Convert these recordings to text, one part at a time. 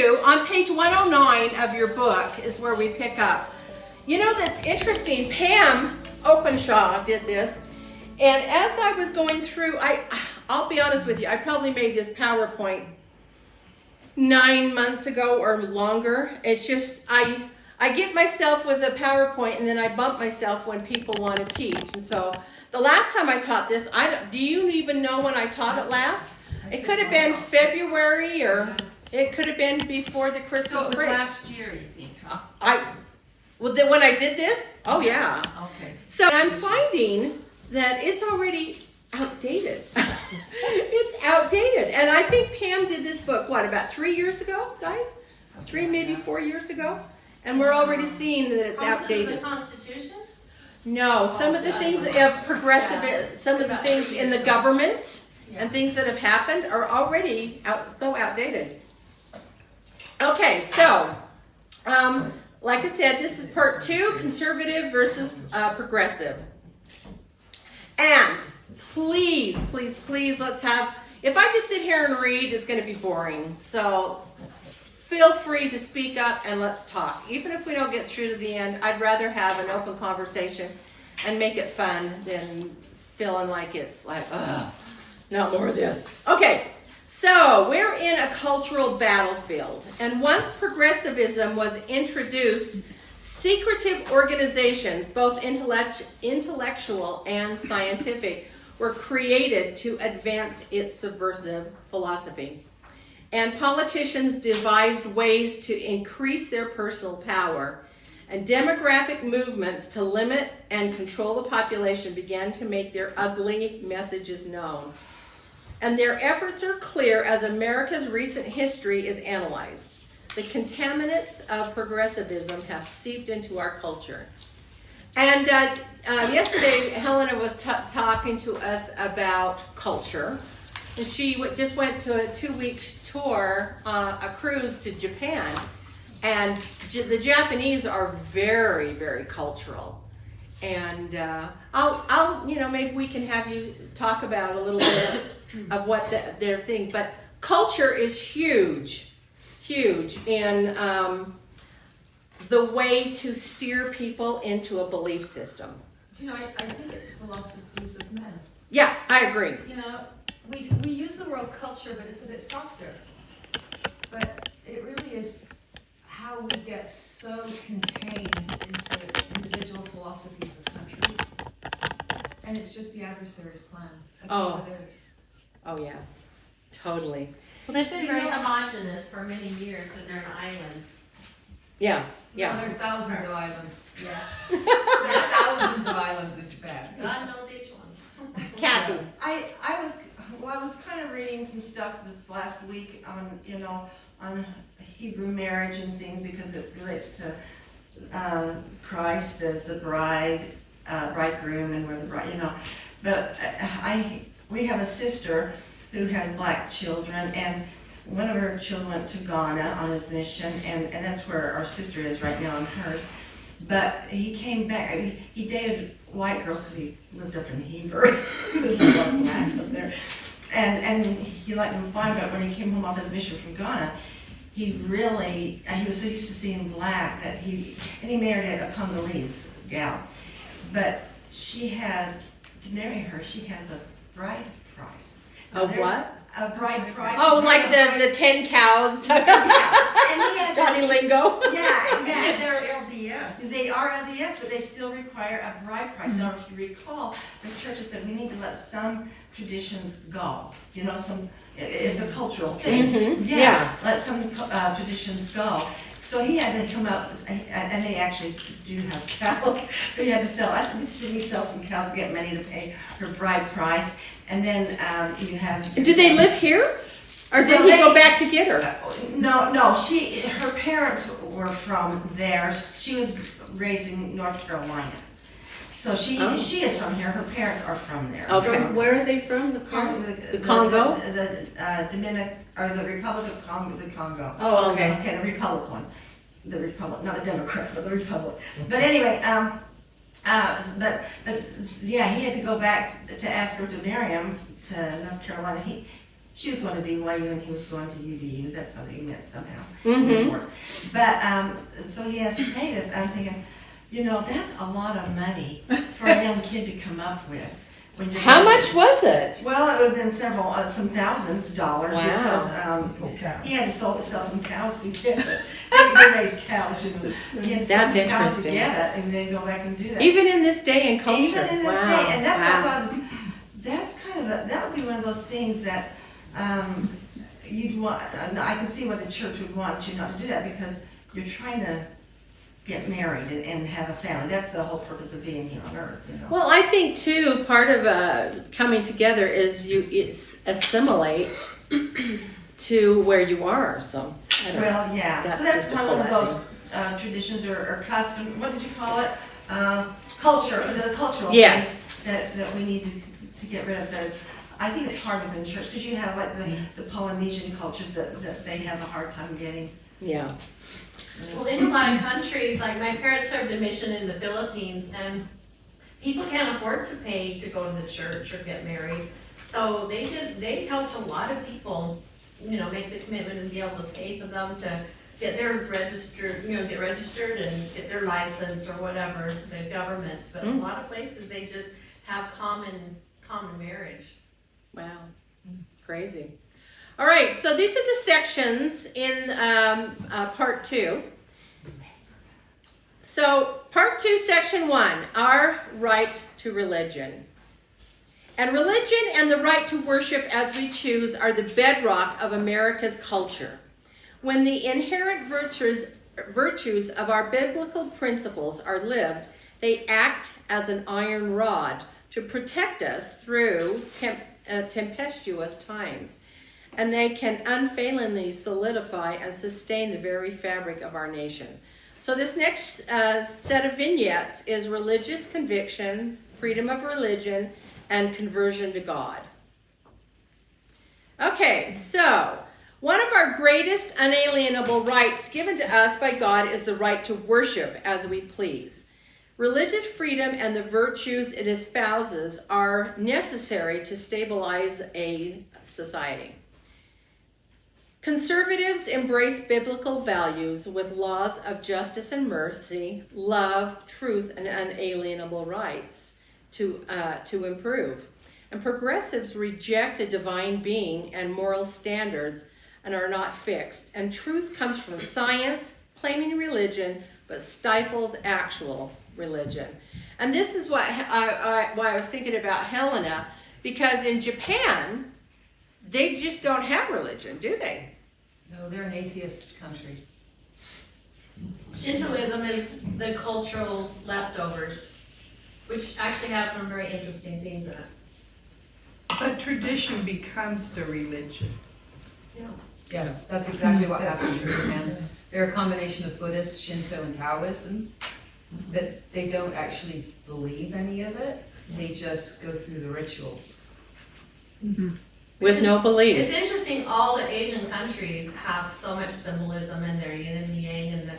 2, on page 109 of your book is where we pick up. You know, that's interesting. Pam Openshaw did this. And as I was going through, I'll be honest with you, I probably made this PowerPoint 9 months ago or longer. It's just, I get myself with a PowerPoint and then I bump myself when people want to teach. And so the last time I taught this, do you even know when I taught it last? It could have been February, or it could have been before the Christmas break. So it was last year, you think, huh? Well, then when I did this? Oh, yeah. Okay. So I'm finding that it's already outdated. It's outdated. And I think Pam did this book, about 3 years ago, guys? 3, maybe 4 years ago? And we're already seeing that it's outdated. The Constitution? No, some of the things of progressive, some of the things in the government and things that have happened are already so outdated. Okay, so, like I said, this is part 2, conservative versus progressive. And please, please, please, let's have, if I just sit here and read, it's going to be boring. So feel free to speak up and let's talk. Even if we don't get through to the end, I'd rather have an open conversation and make it fun than feeling like it's like, ugh, not more of this. Okay, so we're in a cultural battlefield. And once progressivism was introduced, secretive organizations, both intellectual and scientific, were created to advance its subversive philosophy. And politicians devised ways to increase their personal power. And demographic movements to limit and control the population began to make their ugly messages known. And their efforts are clear as America's recent history is analyzed. The contaminants of progressivism have seeped into our culture. And yesterday, Helena was talking to us about culture. And she just went to a 2-week tour, a cruise to Japan. And the Japanese are very, very cultural. And maybe we can have you talk about a little bit of what their thing. But culture is huge in the way to steer people into a belief system. Do you know, I think it's philosophies of men. Yeah, I agree. You know, we use the word culture, but it's a bit softer. But it really is how we get so contained into individual philosophies of countries. And it's just the adversary's plan. That's all it is. Oh, yeah, totally. Well, they've been very homogenous for many years because they're an island. Yeah. There are thousands of islands. Yeah. There are thousands of islands in Japan. God knows each one. Kathy. I was kind of reading some stuff this last week on Hebrew marriage and things because it relates to Christ as the bridegroom, and we're the bride, But we have a sister who has black children, and one of her children went to Ghana on his mission, and that's where our sister is right now on hers. But he came back, he dated white girls because he lived up in Heber. There's no black blacks up there. And he liked them fine, but when he came home off his mission from Ghana, he was so used to seeing black that he married a Congolese gal. But to marry her, she has a bride price. What? A bride price. Oh, like the 10 cows. Yeah. And he had Johnny Lingo. Yeah. They're LDS. They are LDS, but they still require a bride price. Now, if you recall, the church has said we need to let some traditions go. It's a cultural thing. Mm-hmm. Yeah. Let some traditions go. So he had to come up, and they actually do have cows. So he had to sell. I think he sell some cows to get money to pay her bride price. And then you have. Do they live here, or did he go back to get her? No. Her parents were from there. She was raised in North Carolina, so she is from here. Her parents are from there. Okay. Where are they from? The Congo. The Dominican or the Republic of Congo. The Congo. Oh, okay. Okay, the Republic one. The Republic, not the Democrat, but the Republic. But anyway, but yeah, he had to go back to ask her to marry him to North Carolina. she was going to BYU and he was going to UVU. That's how they met somehow. Mm-hmm. But, so he has to pay this. I'm thinking, that's a lot of money for a young kid to come up with. When you're How young. much was it? Well, it would have been some thousands of dollars Wow. because he had to sell some cows to get it. They raise cows, He had to sell That's some cows to interesting. get it and then go back and do that. Even in this day and culture. Even in this Wow. day, and that's Wow. what I thought that's kind of that would be one of those things that you'd want. I can see why the church would want you not to do that because you're trying to get married and have a family. That's the whole purpose of being here on earth. Well, I think too, part of coming together is you assimilate to where you are. So, I don't know. Well, yeah. That's So that's just a one of Colette those traditions or custom. What did you call it? Culture. The cultural Yes. things that we need to get rid of. Those. I think it's hard within the church because you have like the Polynesian cultures that they have a hard time getting. Yeah. Well, in a lot of countries, like my parents served a mission in the Philippines, and people can't afford to pay to go to the church or get married. So they helped a lot of people, make the commitment and be able to pay for them to get their registered, get registered and get their license or whatever, the governments. But a lot of places, they just have common marriage. Wow. Crazy. All right, so these are the sections in part 2. So part 2, section 1, our right to religion. And religion and the right to worship as we choose are the bedrock of America's culture. When the inherent virtues of our biblical principles are lived, they act as an iron rod to protect us through tempestuous times. And they can unfailingly solidify and sustain the very fabric of our nation. So this next set of vignettes is religious conviction, freedom of religion, and conversion to God. Okay, so one of our greatest unalienable rights given to us by God is the right to worship as we please. Religious freedom and the virtues it espouses are necessary to stabilize a society. Conservatives embrace biblical values with laws of justice and mercy, love, truth, and unalienable rights to improve. And progressives reject a divine being and moral standards and are not fixed. And truth comes from science, claiming religion, but stifles actual religion. And this is why I was thinking about Helena, because in Japan, they just don't have religion, do they? No, they're an atheist country. Shintoism is the cultural leftovers, which actually have some very interesting things in it. But tradition becomes the religion. Yes, that's exactly what happens in Japan. They're a combination of Buddhist, Shinto, and Taoism, but they don't actually believe any of it. They just go through the rituals. With no belief. It's interesting, all the Asian countries have so much symbolism in their yin and yang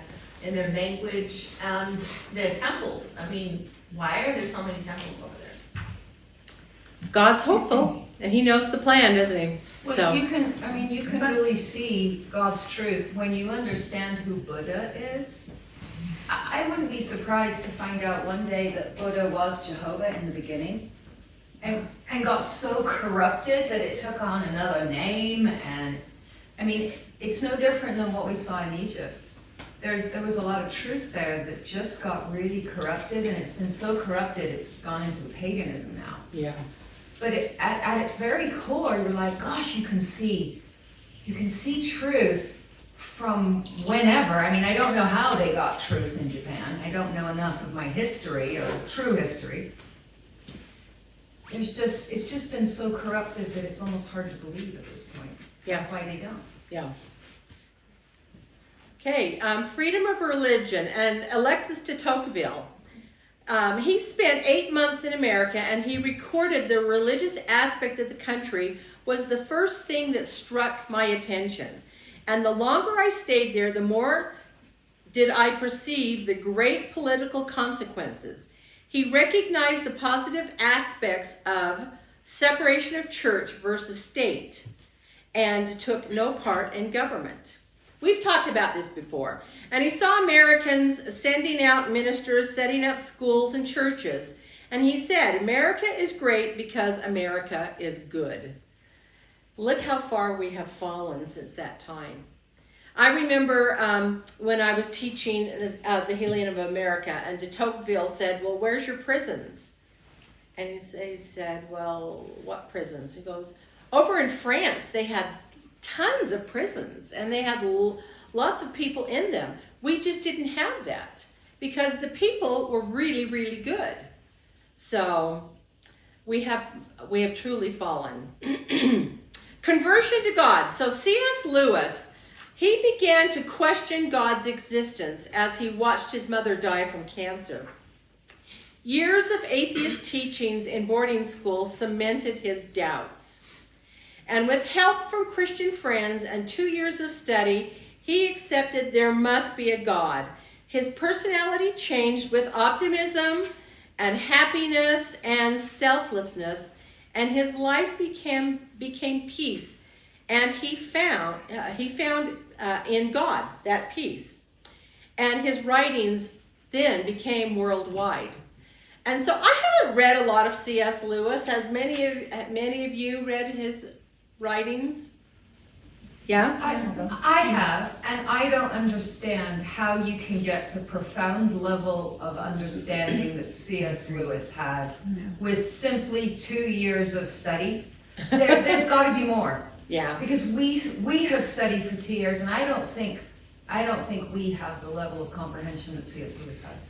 in their language and their temples. I mean, why are there so many temples over there? God's hopeful, and he knows the plan, doesn't he? Well, So you can really see God's truth when you understand who Buddha is. I wouldn't be surprised to find out one day that Buddha was Jehovah in the beginning and got so corrupted that it took on another name. And I mean, it's no different than what we saw in Egypt. There was a lot of truth there that just got really corrupted, and it's been so corrupted it's gone into paganism now. yeah. But at its very core, you're like, gosh, you can see truth from whenever. I mean, I don't know how they got truth in Japan. I don't know enough of my history or true history. It's just been so corrupted that it's almost hard to believe at this point. Yeah. That's why they don't. Yeah. Okay, freedom of religion, and Alexis de Tocqueville. He spent 8 months in America, and he recorded the religious aspect of the country was the first thing that struck my attention. And the longer I stayed there, the more did I perceive the great political consequences. He recognized the positive aspects of separation of church versus state, and took no part in government. We've talked about this before. And he saw Americans sending out ministers, setting up schools and churches. And he said, America is great because America is good. Look how far we have fallen since that time. I remember when I was teaching the Healing of America, and de Tocqueville said, well, where's your prisons? And he said, well, what prisons? He goes, over in France, they had tons of prisons, and they had lots of people in them. We just didn't have that because the people were really, really good. So we have truly fallen. Conversion to God. So C.S. Lewis, he began to question God's existence as he watched his mother die from cancer. Years of atheist teachings in boarding schools cemented his doubts. And with help from Christian friends and 2 years of study, he accepted there must be a God. His personality changed with optimism and happiness and selflessness, and his life became peace. And he found in God that peace. And his writings then became worldwide. And so I haven't read a lot of C.S. Lewis. Has many of you read his writings? Yeah? I have, and I don't understand how you can get the profound level of understanding that C.S. Lewis had with simply 2 years of study. There's got to be more. Yeah. Because we have studied for 2 years, and I don't think we have the level of comprehension that C.S. Lewis has.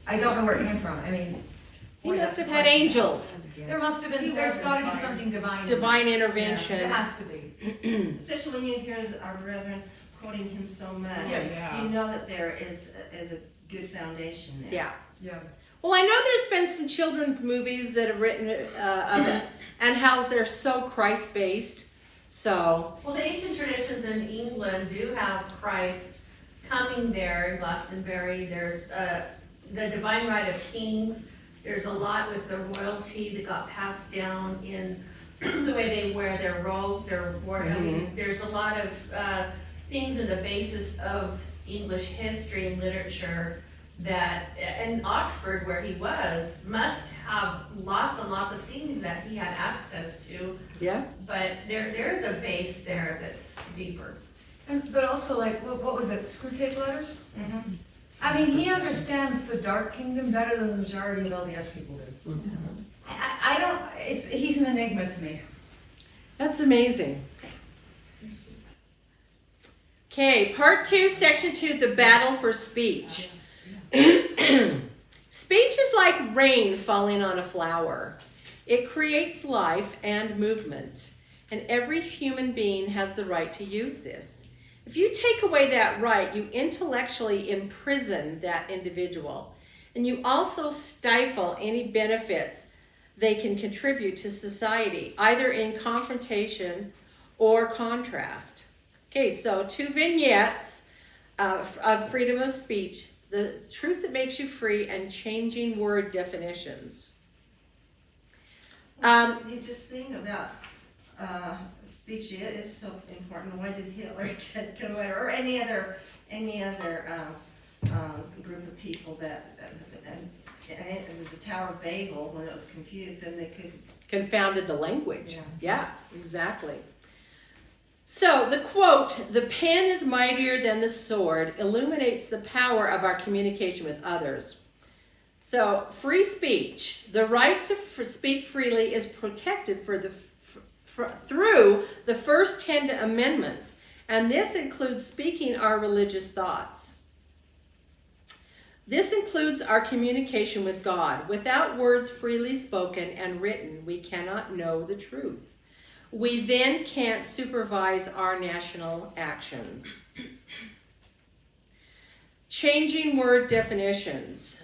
I don't know where it came from. I mean, He must have had angels. there must have been. There's got to be something divine. Divine intervention. It has to be. Especially when you hear our brethren quoting him so much. Yes. You know that there is a good foundation there. Yeah. Yeah. Well, I know there's been some children's movies that have written of it, and how they're so Christ-based. So. Well, the ancient traditions in England do have Christ coming there in Glastonbury. There's the divine right of kings. There's a lot with the royalty that got passed down in the way they wear their robes. I mean, there's a lot of things in the basis of English history and literature that, in Oxford where he was, must have lots and lots of things that he had access to. Yeah. But there is a base there that's deeper. But also, like, what was it? Screw tape letters? Mhm. I mean, he understands the Dark Kingdom better than the majority of LDS people do. I don't. He's an enigma to me. That's amazing. Okay, part 2, section 2, the battle for speech. Speech is like rain falling on a flower. It creates life and movement, and every human being has the right to use this. If you take away that right, you intellectually imprison that individual, and you also stifle any benefits they can contribute to society, either in confrontation or contrast. Okay, so 2 vignettes of freedom of speech, the truth that makes you free, and changing word definitions. You just think about speech is so important. Why did Hitler go or any other group of people that and it was the Tower of Babel when it was confused, and they could Confounded the language. Yeah, exactly. So the quote, "The pen is mightier than the sword," illuminates the power of our communication with others. So free speech, the right to speak freely, is protected through the first 10 amendments, and this includes speaking our religious thoughts. This includes our communication with God. Without words freely spoken and written, we cannot know the truth. We then can't supervise our national actions. Changing word definitions.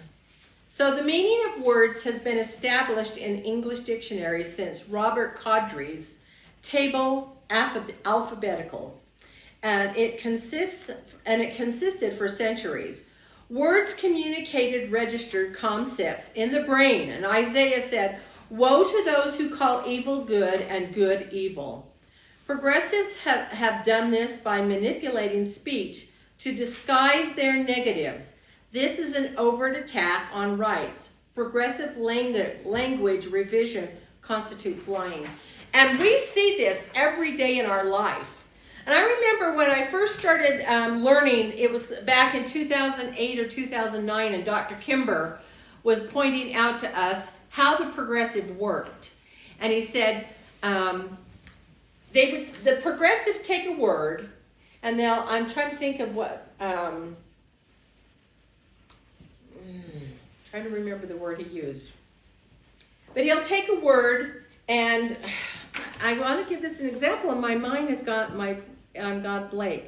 So the meaning of words has been established in English dictionaries since Robert Codry's table alphabetical, and it consisted for centuries. Words communicated registered concepts in the brain, and Isaiah said, "Woe to those who call evil good and good evil." Progressives have done this by manipulating speech to disguise their negatives. This is an overt attack on rights. Progressive language revision constitutes lying. And we see this every day in our life. And I remember when I first started learning, it was back in 2008 or 2009, and Dr. Kimber was pointing out to us how the progressive worked. And he said, the progressives take a word, and I'm trying to think of what, trying to remember the word he used. But he'll take a word, and I want to give this an example, and my mind has got blank.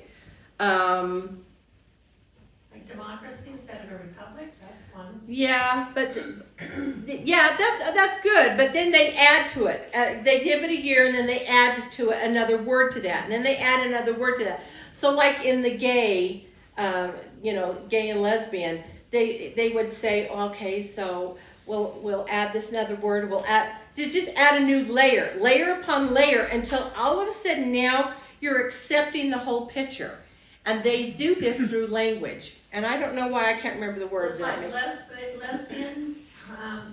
Like democracy instead of a republic, that's one. Yeah, but that's good. But then they add to it. They give it a year, and then they add to it another word to that, and then they add another word to that. So, like in the gay, gay and lesbian, they would say, okay, so we'll add this another word. Just add a new layer upon layer, until all of a sudden now you're accepting the whole picture. And they do this through language. And I don't know why I can't remember the words. It's like lesbian,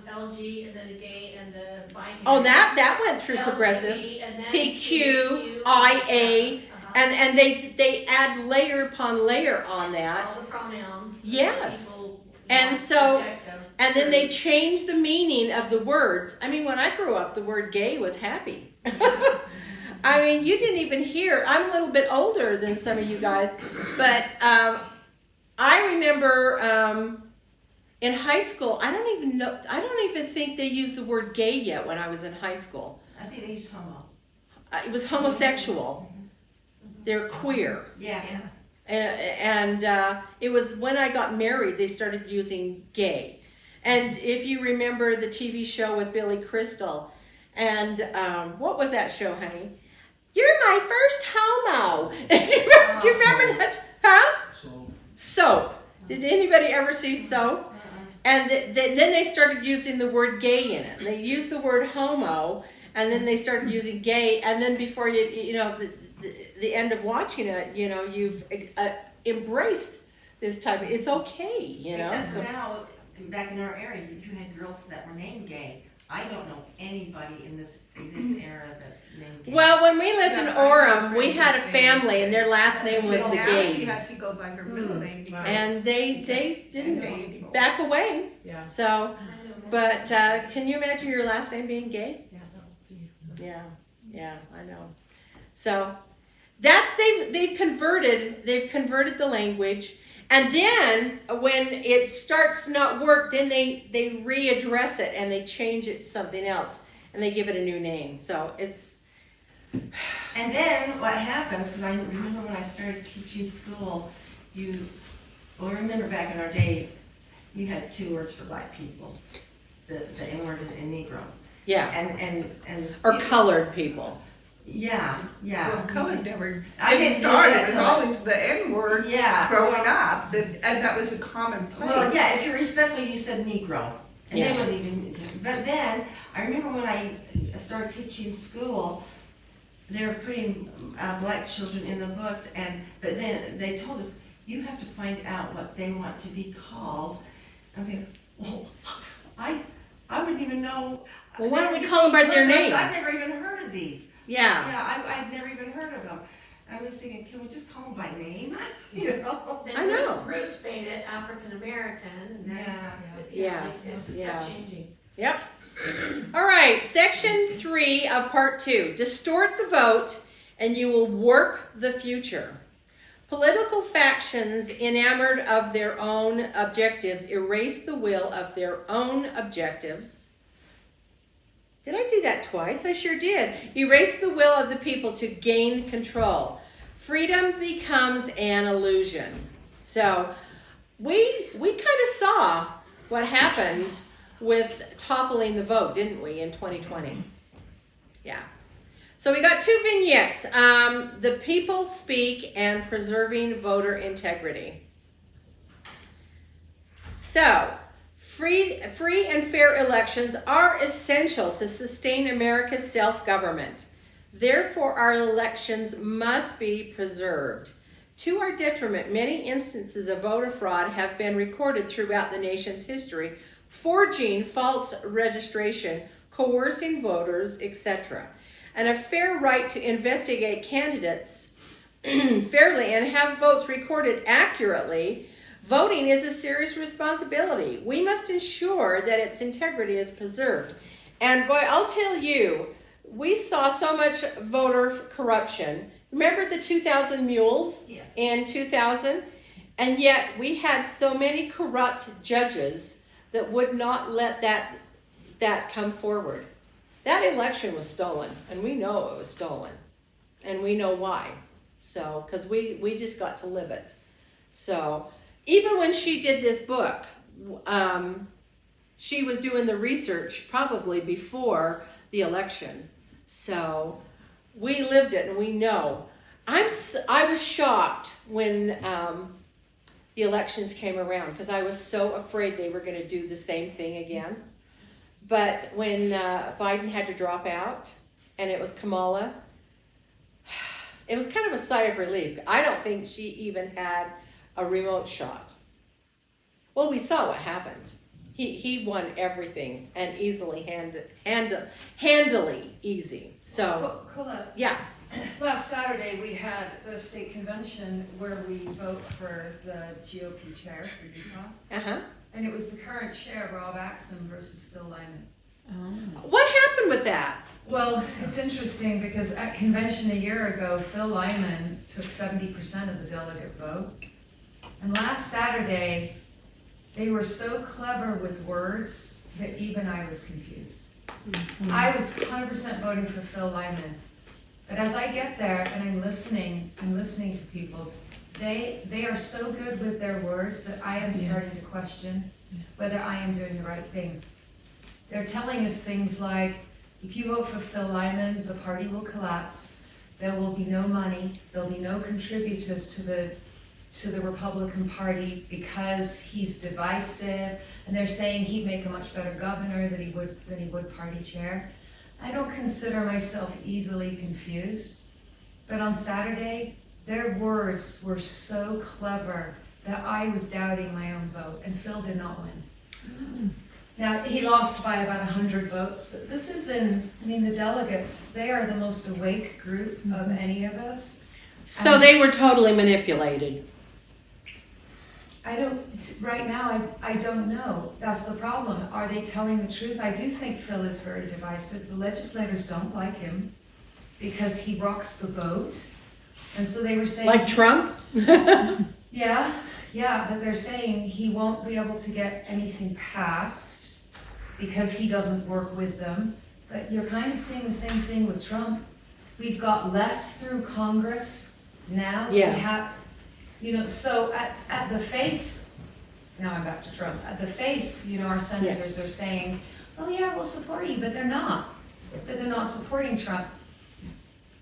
LG, and then the gay and the binary. Oh, that went through LGB, progressive. and then TQ, IA, and they add layer upon layer on that. All the pronouns. Yes. People And want so, adjective. and then they change the meaning of the words. I mean, when I grew up, the word gay was happy. I mean, you didn't even hear. I'm a little bit older than some of you guys, but I remember in high school, I don't even think they used the word gay yet when I was in high school. I think they used homo. It was homosexual. They're queer. Yeah. And it was when I got married, they started using gay. And if you remember the TV show with Billy Crystal, and what was that show, honey? You're my first homo. Do you remember that? Huh? Soap. Did anybody ever see Soap? And then they started using the word gay in it. They used the word homo, and then they started using gay, and then before the end of watching it, you've embraced this type of, it's okay, Except So, now, back in our area, you had girls that were named gay. I don't know anybody in this era that's named gay. well, when we lived in Yeah, I have a Orem, friend we had a whose name is family, and their last name was the Now she Gays. has to go by her middle name. because- And they didn't And back away. Yeah. So, but can you imagine your last name being gay? Yeah, that would be. Yeah, I know. So they've converted the language, and then when it starts to not work, then they readdress it and they change it to something else and they give it a new name. So it's. And then what happens, because I remember when I started teaching school, remember back in our day, you had 2 words for black people, the N-word and Negro. Yeah. And Or colored people. Yeah. Well, colored never I didn't start. do that, It was 'cause I- always the N word Yeah. growing up, and that was a common place. Well, yeah, if you're respectful, you said Negro. And Yeah. they wouldn't even, but then, I remember when I started teaching school, they were putting black children in the books, but then they told us, you have to find out what they want to be called. I was thinking, well, I wouldn't even know. Well, why don't we call them by their name? I've never even heard of these. Yeah. Yeah, I've never even heard of them. I was thinking, can we just call them by name? Then I know. Roots made it African American. And then, Yeah. it's kept Yes. changing. Yep. All right, section 3 of part 2. Distort the vote and you will warp the future. Political factions enamored of their own objectives erase the will of their own objectives. Did I do that twice? I sure did. Erase the will of the people to gain control. Freedom becomes an illusion. So we kind of saw what happened with toppling the vote, didn't we, in 2020? Yeah. So we got 2 vignettes. The people speak and preserving voter integrity. So, free and fair elections are essential to sustain America's self-government. Therefore, our elections must be preserved. To our detriment, many instances of voter fraud have been recorded throughout the nation's history, forging false registration, coercing voters, etc. And a fair right to investigate candidates fairly and have votes recorded accurately. Voting is a serious responsibility. We must ensure that its integrity is preserved. And boy, I'll tell you, we saw so much voter corruption. Remember the 2,000 mules in 2000? And yet we had so many corrupt judges that would not let that come forward. That election was stolen, and we know it was stolen. And we know why. So, because we just got to live it. So, even when she did this book, she was doing the research probably before the election. So, we lived it and we know. I was shocked when the elections came around because I was so afraid they were going to do the same thing again. But when Biden had to drop out and it was Kamala, it was kind of a sigh of relief. I don't think she even had a remote shot. Well, we saw what happened. He won everything and easily, handily easy. So, Colette, yeah. last Saturday we had the state convention where we vote for the GOP chair for Utah. Uh-huh. And it was the current chair, Rob Axsom, versus Phil Lyman. What happened with that? Well, it's interesting because at convention a year ago, Phil Lyman took 70% of the delegate vote. And last Saturday, they were so clever with words that even I was confused. I was 100% voting for Phil Lyman. But as I get there and I'm listening to people, they are so good with their words that I am starting to question whether I am doing the right thing. They're telling us things like, if you vote for Phil Lyman, the party will collapse. There will be no money. There'll be no contributors to the Republican Party because he's divisive. And they're saying he'd make a much better governor than he would party chair. I don't consider myself easily confused. But on Saturday, their words were so clever that I was doubting my own vote, and Phil did not win. Now, he lost by about 100 votes, but this is the delegates, they are the most awake group of any of us. So they were totally manipulated. Right now, I don't know. That's the problem. Are they telling the truth? I do think Phil is very divisive. The legislators don't like him because he rocks the boat. And so they were saying... Like Trump? Yeah, but they're saying he won't be able to get anything passed because he doesn't work with them. But you're kind of seeing the same thing with Trump. We've got less through Congress now. Yeah. We have, so at the face, now I'm back to Trump, at the face, our senators are saying, oh yeah, we'll support you, but they're not. They're not supporting Trump.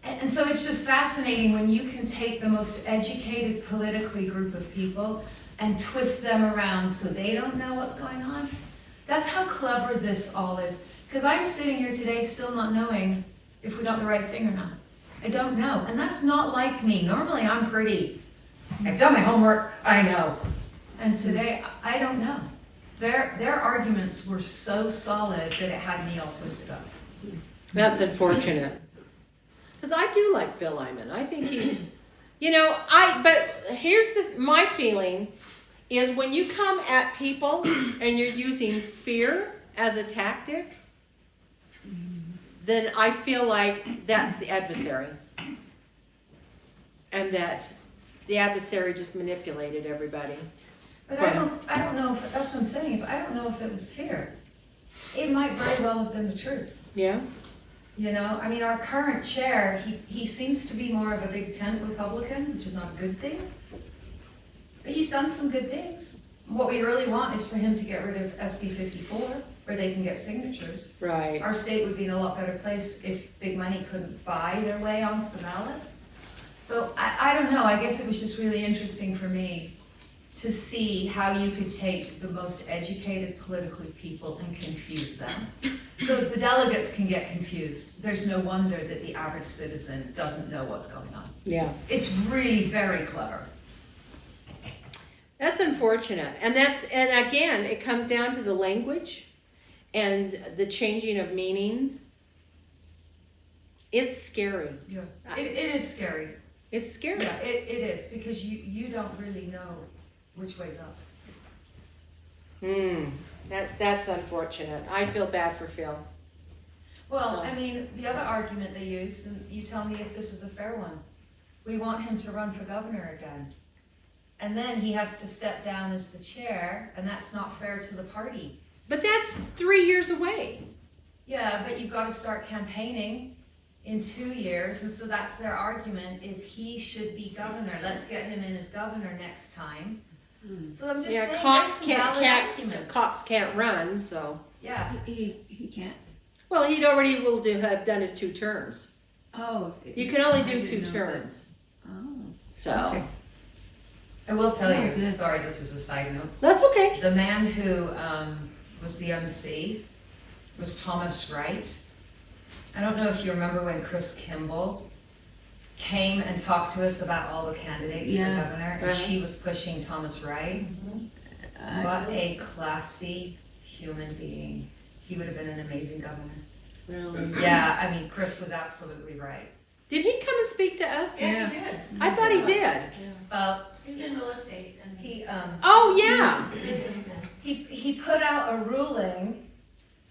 And so it's just fascinating when you can take the most educated politically group of people and twist them around so they don't know what's going on. That's how clever this all is. Because I'm sitting here today still not knowing if we got the right thing or not. I don't know. And that's not like me. Normally I'm pretty, I've done my homework, I know. And today, I don't know. Their arguments were so solid that it had me all twisted up. That's unfortunate. Because I do like Phil Lyman. I think he, but here's my feeling is when you come at people and you're using fear as a tactic, then I feel like that's the adversary. And that the adversary just manipulated everybody. But I don't know if, that's what I'm saying, is I don't know if it was fear. It might very well have been the truth. Yeah? Our current chair, he seems to be more of a big tent Republican, which is not a good thing. But he's done some good things. What we really want is for him to get rid of SB 54, where they can get signatures. Right. Our state would be in a lot better place if big money couldn't buy their way onto the ballot. So I don't know, I guess it was just really interesting for me to see how you could take the most educated politically people and confuse them. So if the delegates can get confused, there's no wonder that the average citizen doesn't know what's going on. Yeah. It's really very clever. That's unfortunate. And again, it comes down to the language and the changing of meanings. It's scary. Yeah. It is scary. It's scary. Yeah, it is, because you don't really know which way's up. That's unfortunate. I feel bad for Phil. Well, I mean, the other argument they used, and you tell me if this is a fair one, we want him to run for governor again. And then he has to step down as the chair, and that's not fair to the party. But that's 3 years away. Yeah, but you've got to start campaigning in 2 years, and so that's their argument, is he should be governor. Let's get him in as governor next time. So I'm just saying, cops there's some valid arguments. cops can't run, so. Yeah. He can't. Well, he'd already have done his 2 terms. Oh. You can only I do didn't 2 know that. terms. Oh. So Okay. I will tell Oh, you, good. sorry, this is a side note. that's okay. The man who was the MC was Thomas Wright. I don't know if you remember when Chris Kimball came and talked to us about all the candidates for Yeah. governor, and she was pushing Thomas Wright. What a classy human being. He would have been an amazing governor. Really? Yeah, I mean, Chris was absolutely right. Did he come and speak to us? Yeah, he did. I thought he did. He was in real estate and He Oh, yeah. businessman. he put out a ruling,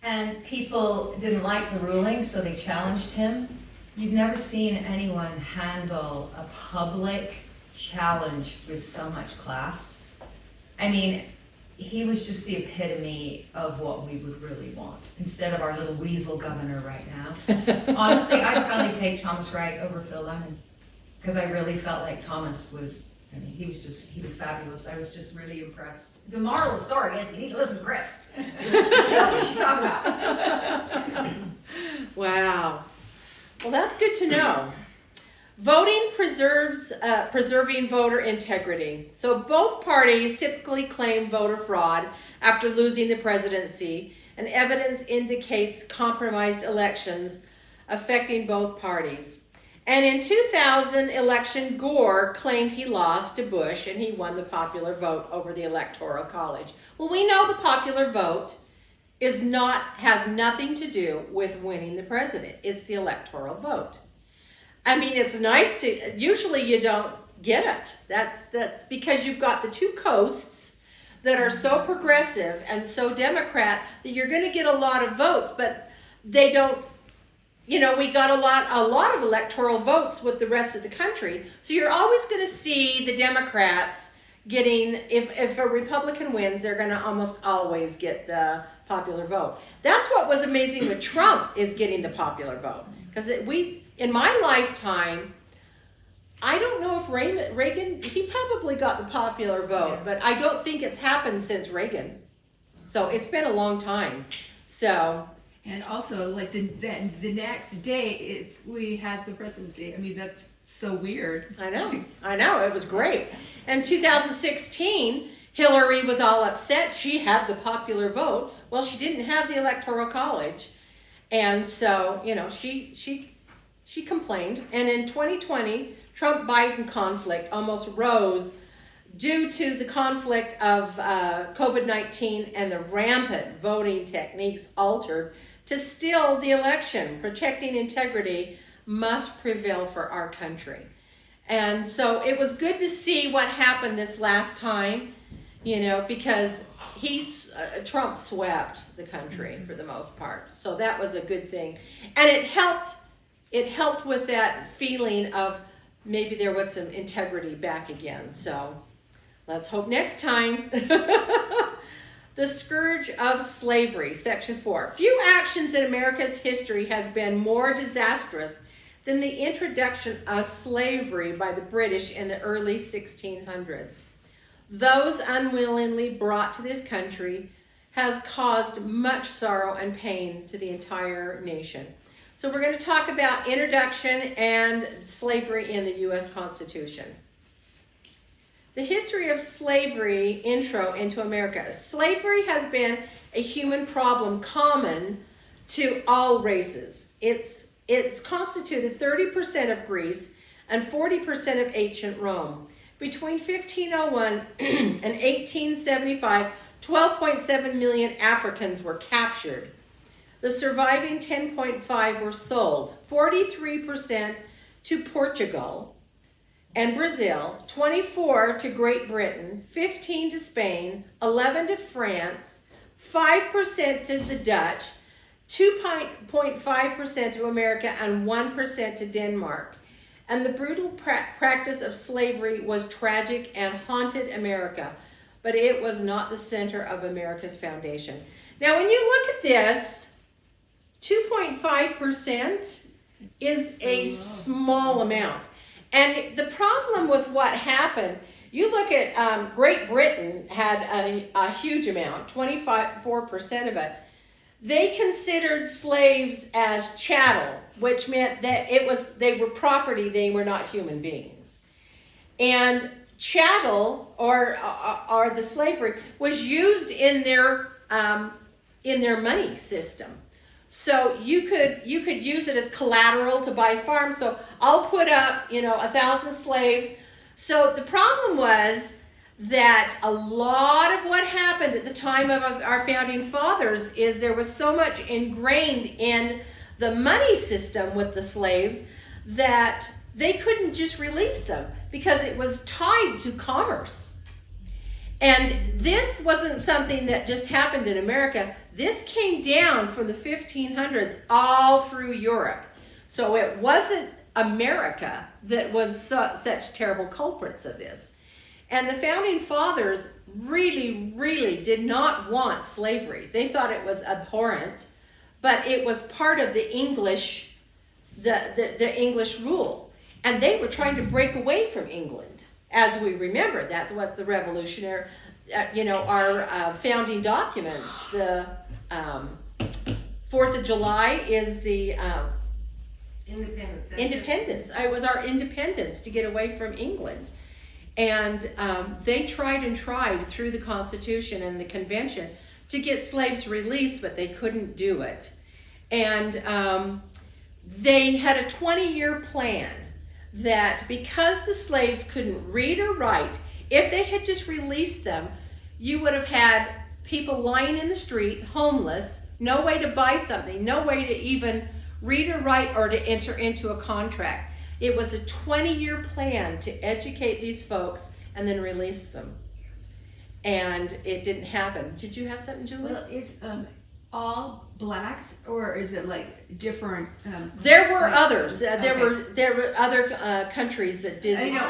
and people didn't like the ruling, so they challenged him. You've never seen anyone handle a public challenge with so much class. I mean, he was just the epitome of what we would really want, instead of our little weasel governor right now. Honestly, I'd probably take Thomas Wright over Phil Lemon, because I really felt like Thomas was, I mean, he was fabulous. I was just really impressed. The moral of the story is you need to listen to Chris. She knows what she's talking about. Wow. Well, that's good to know. Voting preserving voter integrity. So both parties typically claim voter fraud after losing the presidency, and evidence indicates compromised elections affecting both parties. And in 2000 election, Gore claimed he lost to Bush and he won the popular vote over the Electoral College. Well, we know the popular vote has nothing to do with winning the president. It's the electoral vote. I mean, it's nice to, usually you don't get it. That's because you've got the 2 coasts that are so progressive and so Democrat that you're going to get a lot of votes, but they don't, we got a lot of electoral votes with the rest of the country. So you're always going to see the Democrats getting, if a Republican wins, they're going to almost always get the popular vote. That's what was amazing with Trump, is getting the popular vote. Because in my lifetime, I don't know if Reagan, he probably got the popular vote, but I don't think it's happened since Reagan. So it's been a long time. So. And also, like the next day, we had the presidency. I mean, that's so weird. I know, it was great. And 2016, Hillary was all upset. She had the popular vote. Well, she didn't have the Electoral College. And so, she complained. And in 2020, Trump-Biden conflict almost rose due to the conflict of COVID-19 and the rampant voting techniques altered to steal the election. Protecting integrity must prevail for our country. And so it was good to see what happened this last time, because Trump swept the country for the most part. So that was a good thing. And it helped with that feeling of maybe there was some integrity back again. So let's hope next time. The scourge of slavery, Section 4. Few actions in America's history has been more disastrous than the introduction of slavery by the British in the early 1600s. Those unwillingly brought to this country has caused much sorrow and pain to the entire nation. So we're going to talk about introduction and slavery in the U.S. Constitution. The history of slavery intro into America. Slavery has been a human problem common to all races. It's constituted 30% of Greece and 40% of ancient Rome. Between 1501 and 1875, 12.7 million Africans were captured. The surviving 10.5 were sold, 43% to Portugal and Brazil, 24 to Great Britain, 15 to Spain, 11 to France, 5% to the Dutch, 2.5% to America, and 1% to Denmark. And the brutal practice of slavery was tragic and haunted America, but it was not the center of America's foundation. Now, when you look at this, 2.5% is a small amount. And the problem with what happened, you look at Great Britain had a huge amount, 4% of it. They considered slaves as chattel, which meant that they were property, they were not human beings. And chattel, or the slavery, was used in their money system. So you could use it as collateral to buy farms. So I'll put up, 1,000 slaves. So the problem was that a lot of what happened at the time of our founding fathers is there was so much ingrained in the money system with the slaves that they couldn't just release them because it was tied to commerce. And this wasn't something that just happened in America. This came down from the 1500s all through Europe. So it wasn't America that was such terrible culprits of this. And the founding fathers really, really did not want slavery. They thought it was abhorrent, but it was part of the English, the English rule. And they were trying to break away from England. As we remember, that's what the revolutionary, our founding documents, the 4th of July is the independence. It was our independence to get away from England. And they tried through the Constitution and the Convention to get slaves released, but they couldn't do it. And they had a 20-year plan that because the slaves couldn't read or write, if they had just released them, you would have had people lying in the street, homeless, no way to buy something, no way to even read or write or to enter into a contract. It was a 20-year plan to educate these folks and then release them. And it didn't happen. Did you have something, Julie? Well, is all blacks, or is it like different? There were others. There were other countries that did. I know,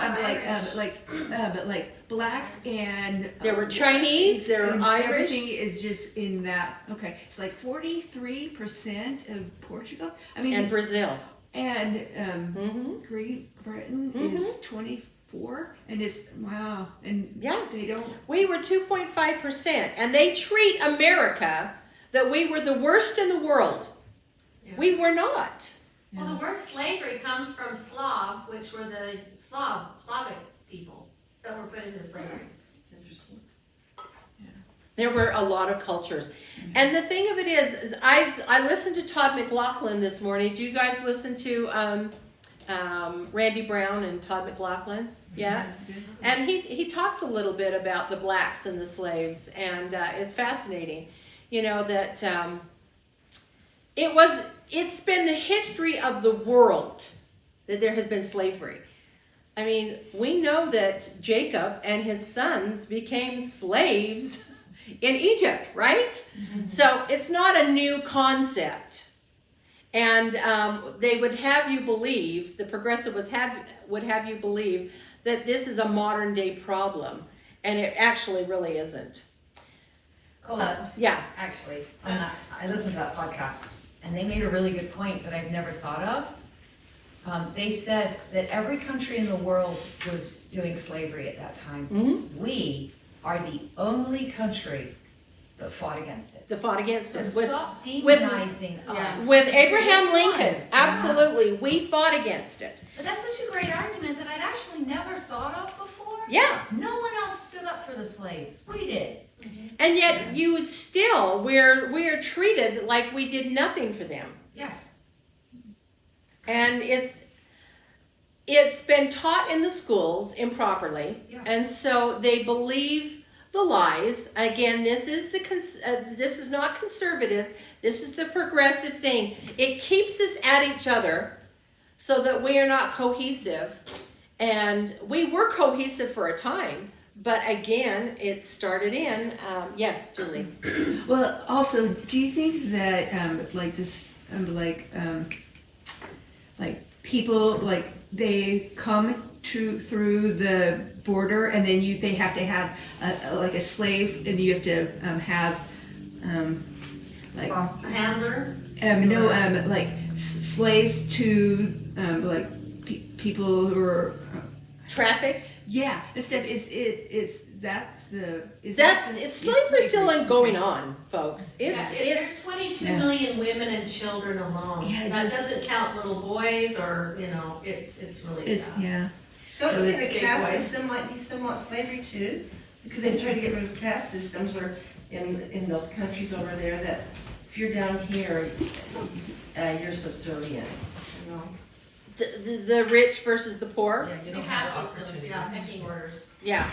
but like blacks and there were Chinese. There were and Irish. Everything is just in that. Okay, it's like 43% of Portugal. I mean, And Brazil. And Great Britain is 24, and it's wow, and Yeah. they don't. We were 2.5%, and they treat America that we were the worst in the world. Yeah. We were not. Well, the word slavery comes from Slav, which were the Slavic people that were put into slavery. Interesting. There were a lot of cultures. And the thing of it is I listened to Todd McLaughlin this morning. Do you guys listen to Randy Brown and Todd McLaughlin? Yeah. And he talks a little bit about the blacks and the slaves, and it's fascinating. That it's been the history of the world that there has been slavery. I mean, we know that Jacob and his sons became slaves in Egypt, right? Mm-hmm. So it's not a new concept. And they would have you believe, the progressive would have you believe that this is a modern day problem. And it actually really isn't. Colette, Yeah. actually, I listened to that podcast, and they made a really good point that I've never thought of. They said that every country in the world was doing slavery at that time. Mm-hmm. We are the only country that fought against it. that fought against So it. stop with- demonizing us. With It's Abraham great Lincoln, cause. absolutely, we fought against it. But that's such a great argument that I'd actually never thought of before. Yeah, No one else stood up for the slaves. We did. and yet you would still, we're treated like we did nothing for them. Yes. And it's been taught in the schools improperly, Yeah. and so they believe the lies. Again, this is this is not conservatives. This is the progressive thing. It keeps us at each other so that we are not cohesive. And we were cohesive for a time, but again, it started in. Yes, Julie. Well, also, do you think that like this, like people, like they come through the border, and then they have to have like a slave, and you have to have like A handler? like slaves to like people who are Trafficked. yeah and stuff. Is Slavery's still going on, folks. There's 22 million women and children alone. Yeah, That just- doesn't count little boys or, it's really sad. yeah. Don't So you it's think the big caste boys. system might be somewhat slavery too? Because they try to get rid of caste systems where in those countries over there that if you're down here, you're subservient, you know? The rich versus the poor. Yeah, you The don't have caste the systems, opportunities. pecking orders. Yeah.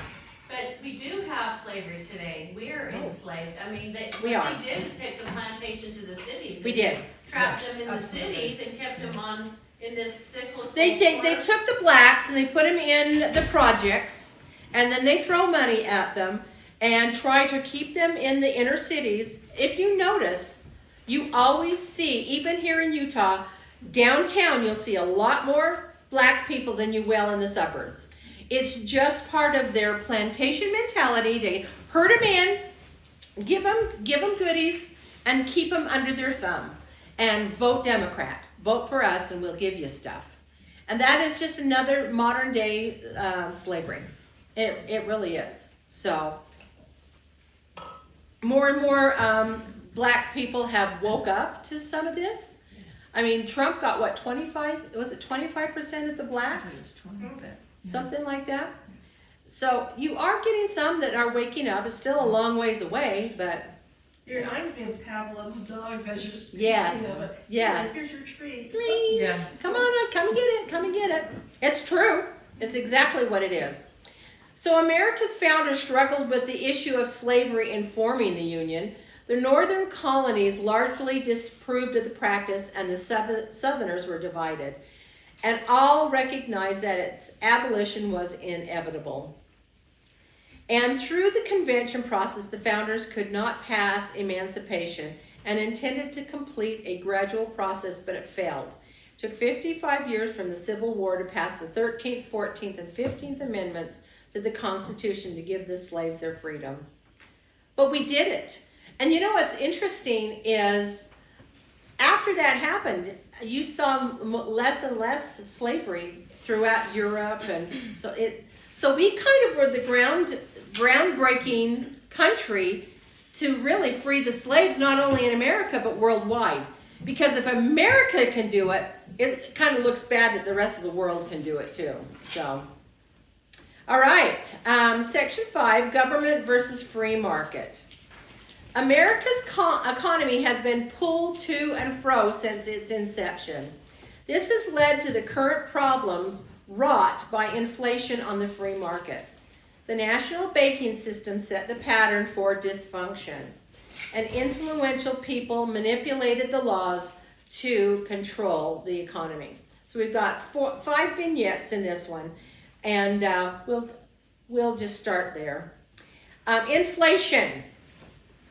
But we do have slavery today. We are enslaved. I mean, We what are. they did is take the plantation to the cities. We and did. just trapped them in the Absolutely. cities and kept them in this cyclical. They took the blacks and they put them in the projects, and then they throw money at them and try to keep them in the inner cities. If you notice, you always see, even here in Utah, downtown, you'll see a lot more black people than you will in the suburbs. It's just part of their plantation mentality. They herd them in, give them goodies, and keep them under their thumb. And vote Democrat. Vote for us, and we'll give you stuff. And that is just another modern day slavery. It really is. So more and more black people have woke up to some of this. I mean, Trump got what, 25% of the blacks? Something like that. So you are getting some that are waking up. It's still a long ways away, but It reminds me of Pavlov's dogs as you're speaking Yes. of it. Yes. Here's your treat. Yeah. come on, come and get it, come and get it. It's true. It's exactly what it is. So America's founders struggled with the issue of slavery in forming the Union. The northern colonies largely disapproved of the practice, and the southerners were divided. And all recognized that its abolition was inevitable. And through the convention process, the founders could not pass emancipation and intended to complete a gradual process, but it failed. It took 55 years from the Civil War to pass the 13th, 14th, and 15th Amendments to the Constitution to give the slaves their freedom. But we did it. And you know what's interesting is after that happened, you saw less and less slavery throughout Europe, and so we kind of were the groundbreaking country to really free the slaves, not only in America but worldwide. Because if America can do it, it kind of looks bad that the rest of the world can do it too. So, all right, Section 5: Government versus Free Market. America's economy has been pulled to and fro since its inception. This has led to the current problems wrought by inflation on the free market. The national banking system set the pattern for dysfunction, and influential people manipulated the laws to control the economy. So we've got 5 vignettes in this one, and we'll just start there. Inflation.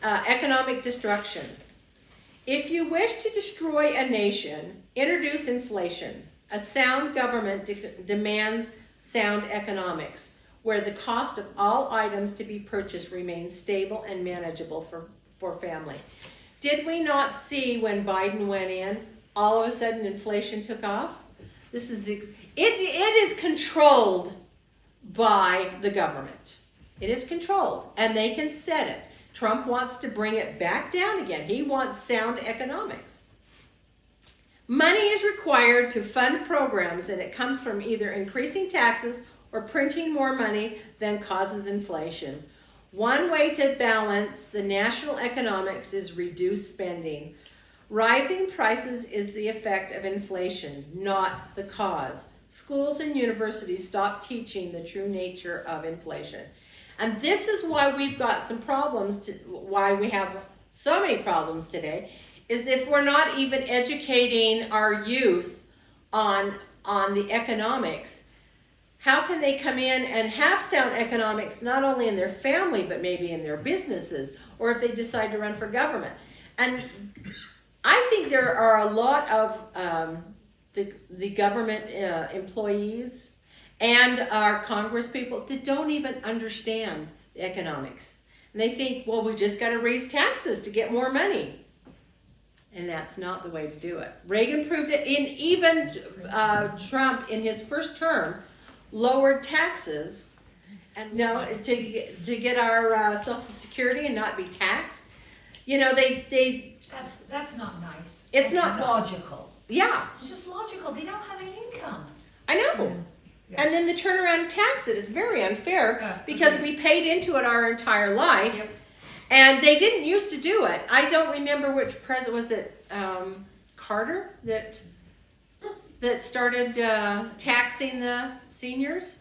Economic destruction. If you wish to destroy a nation, introduce inflation. A sound government demands sound economics, where the cost of all items to be purchased remains stable and manageable for family. Did we not see when Biden went in, all of a sudden inflation took off? This is it is controlled by the government. It is controlled, and they can set it. Trump wants to bring it back down again. He wants sound economics. Money is required to fund programs, and it comes from either increasing taxes or printing more money than causes inflation. One way to balance the national economics is reduce spending. Rising prices is the effect of inflation, not the cause. Schools and universities stop teaching the true nature of inflation. And this is why we've got some problems, why we have so many problems today, is if we're not even educating our youth on the economics. How can they come in and have sound economics not only in their family, but maybe in their businesses, or if they decide to run for government? And I think there are a lot of the government employees and our Congress people that don't even understand the economics. And they think, well, we just got to raise taxes to get more money. And that's not the way to do it. Reagan proved it, and even Trump in his first term lowered taxes, and to get our Social Security and not be taxed. You know, That's not nice. It's That's not logical. Yeah, It's just logical. They don't have any income. I know. Yeah. And then the turnaround and tax it is very unfair because we paid into it our entire life. Yep. And they didn't used to do it. I don't remember which president, was it Carter that started taxing the seniors?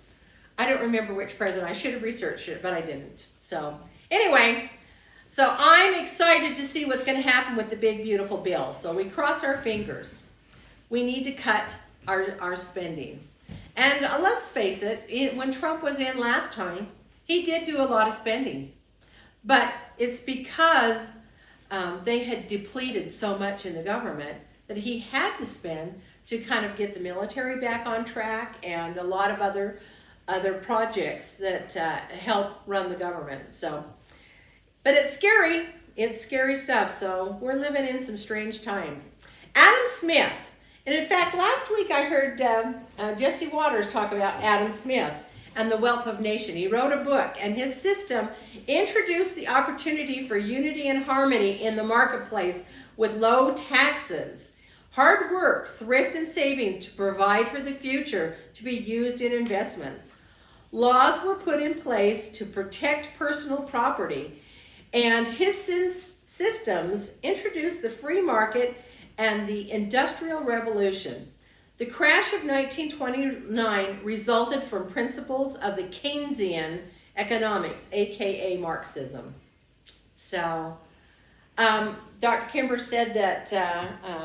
I don't remember which president. I should have researched it, but I didn't. So anyway, so I'm excited to see what's going to happen with the big, beautiful bill. So we cross our fingers. We need to cut our spending. And let's face it, when Trump was in last time, he did do a lot of spending. But it's because they had depleted so much in the government that he had to spend to kind of get the military back on track and a lot of other projects that help run the government. So, but it's scary. It's scary stuff. So we're living in some strange times. Adam Smith. And in fact, last week I heard Jesse Waters talk about Adam Smith and the Wealth of Nation. He wrote a book, and his system introduced the opportunity for unity and harmony in the marketplace with low taxes, hard work, thrift, and savings to provide for the future to be used in investments. Laws were put in place to protect personal property, and his systems introduced the free market and the Industrial Revolution. The crash of 1929 resulted from principles of the Keynesian economics, aka Marxism. So, Dr. Kimber said that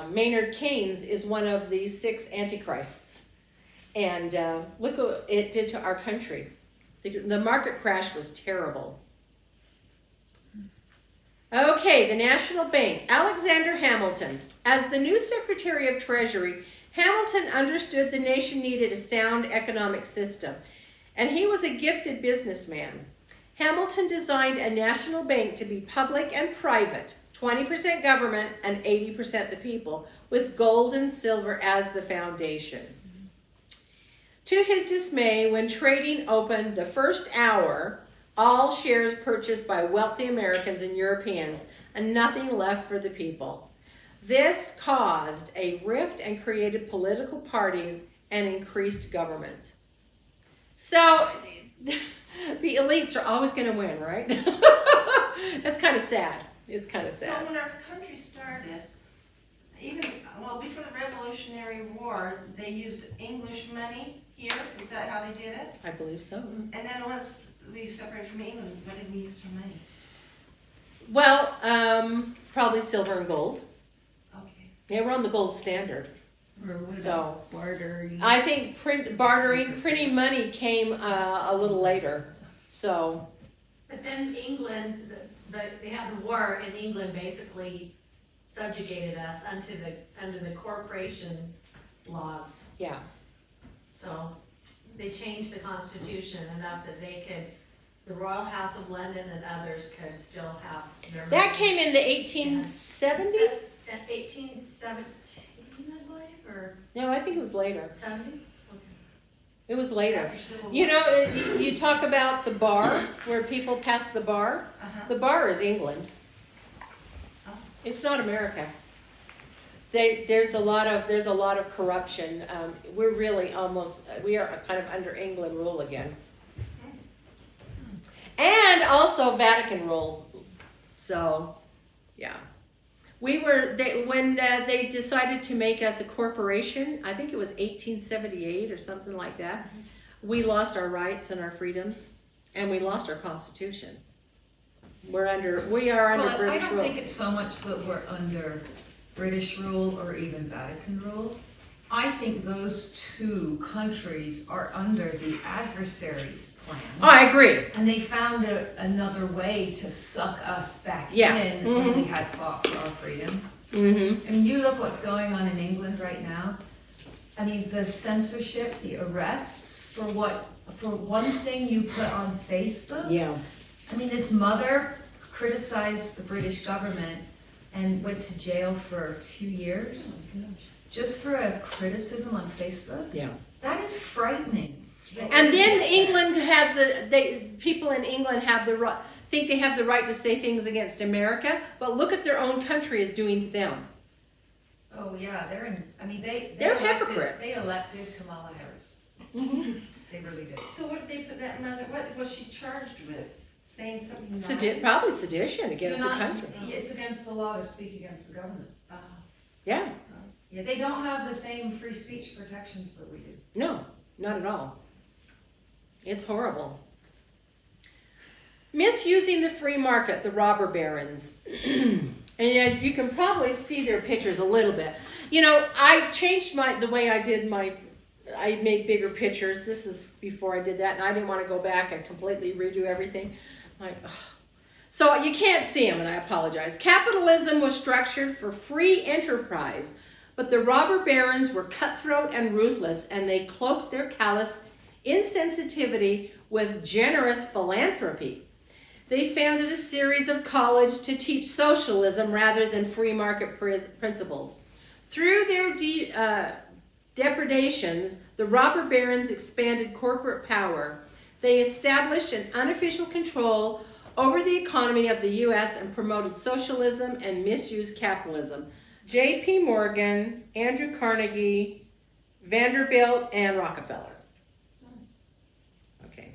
Maynard Keynes is one of the 6 antichrists. And look what it did to our country. The market crash was terrible. Okay, the National Bank. Alexander Hamilton. As the new Secretary of Treasury, Hamilton understood the nation needed a sound economic system, and he was a gifted businessman. Hamilton designed a national bank to be public and private, 20% government and 80% the people, with gold and silver as the foundation. To his dismay, when trading opened the first hour, all shares purchased by wealthy Americans and Europeans, and nothing left for the people. This caused a rift and created political parties and increased government. So, the elites are always going to win, right? That's kind of sad. It's kind of sad. So when our country started, before the Revolutionary War, they used English money here. Is that how they did it? I believe so. And then once we separated from England, what did we use for money? Well, probably silver and gold. Okay. They were on the gold standard. Or what So, about bartering? I think printing money came a little later. So, But then England, they had the war, and England basically subjugated us under the corporation laws. yeah. So they changed the Constitution enough that the Royal House of London and others could still have their. That came in the 1870s? 1817, I believe, or No, I think it was later. 70? It was later. After Civil You War. know, you talk about the bar, where people pass the bar. Uh-huh. The bar is England. Oh. It's not America. There's a lot of corruption. We're really we are kind of under England rule again. And also Vatican rule. So, yeah. When they decided to make us a corporation, I think it was 1878 or something like that, we lost our rights and our freedoms, and we lost our Constitution. We are under Well, British I don't rule. think it's so much that we're under British rule or even Vatican rule. I think those two countries are under the adversary's plan. Oh, I agree. And they found another way to suck us back Yeah. in when we had fought for our freedom. Mm-hmm. I mean, you look what's going on in England right now. I mean, the censorship, the arrests for one thing you put on Facebook. Yeah. I mean, this mother criticized the British government and went to jail for 2 years just for a criticism on Facebook. Yeah. That is frightening. And then England people in England have the right, think they have the right to say things against America, but look at their own country is doing to them. Oh yeah, They're hypocrites. They elected Kamala Harris. They really did. So what did they put that mother, what was she charged with? Saying something Probably sedition against the country. It's against the law to speak against the government. Yeah. Yeah, they don't have the same free speech protections that we do. No, not at all. It's horrible. Misusing the free market, the robber barons. And you can probably see their pictures a little bit. You know, I changed the way I did I made bigger pictures. This is before I did that, and I didn't want to go back and completely redo everything. Ugh. So you can't see them, and I apologize. Capitalism was structured for free enterprise, but the robber barons were cutthroat and ruthless, and they cloaked their callous insensitivity with generous philanthropy. They founded a series of colleges to teach socialism rather than free market principles. Through their depredations, the robber barons expanded corporate power. They established an unofficial control over the economy of the U.S. and promoted socialism and misused capitalism. J.P. Morgan, Andrew Carnegie, Vanderbilt, and Rockefeller. Okay.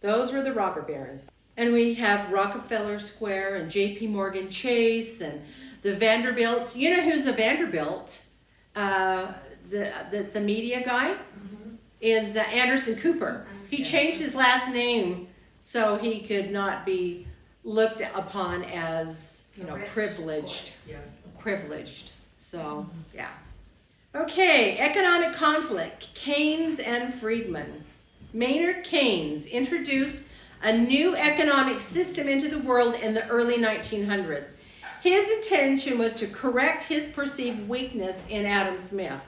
Those were the robber barons. And we have Rockefeller Square and J.P. Morgan Chase and the Vanderbilts. You know who's a Vanderbilt? That's a media guy? Is Anderson Cooper. He changed his last name so he could not be looked upon as, privileged. Yeah. Privileged. So, yeah. Okay, economic conflict. Keynes and Friedman. Maynard Keynes introduced a new economic system into the world in the early 1900s. His intention was to correct his perceived weakness in Adam Smith.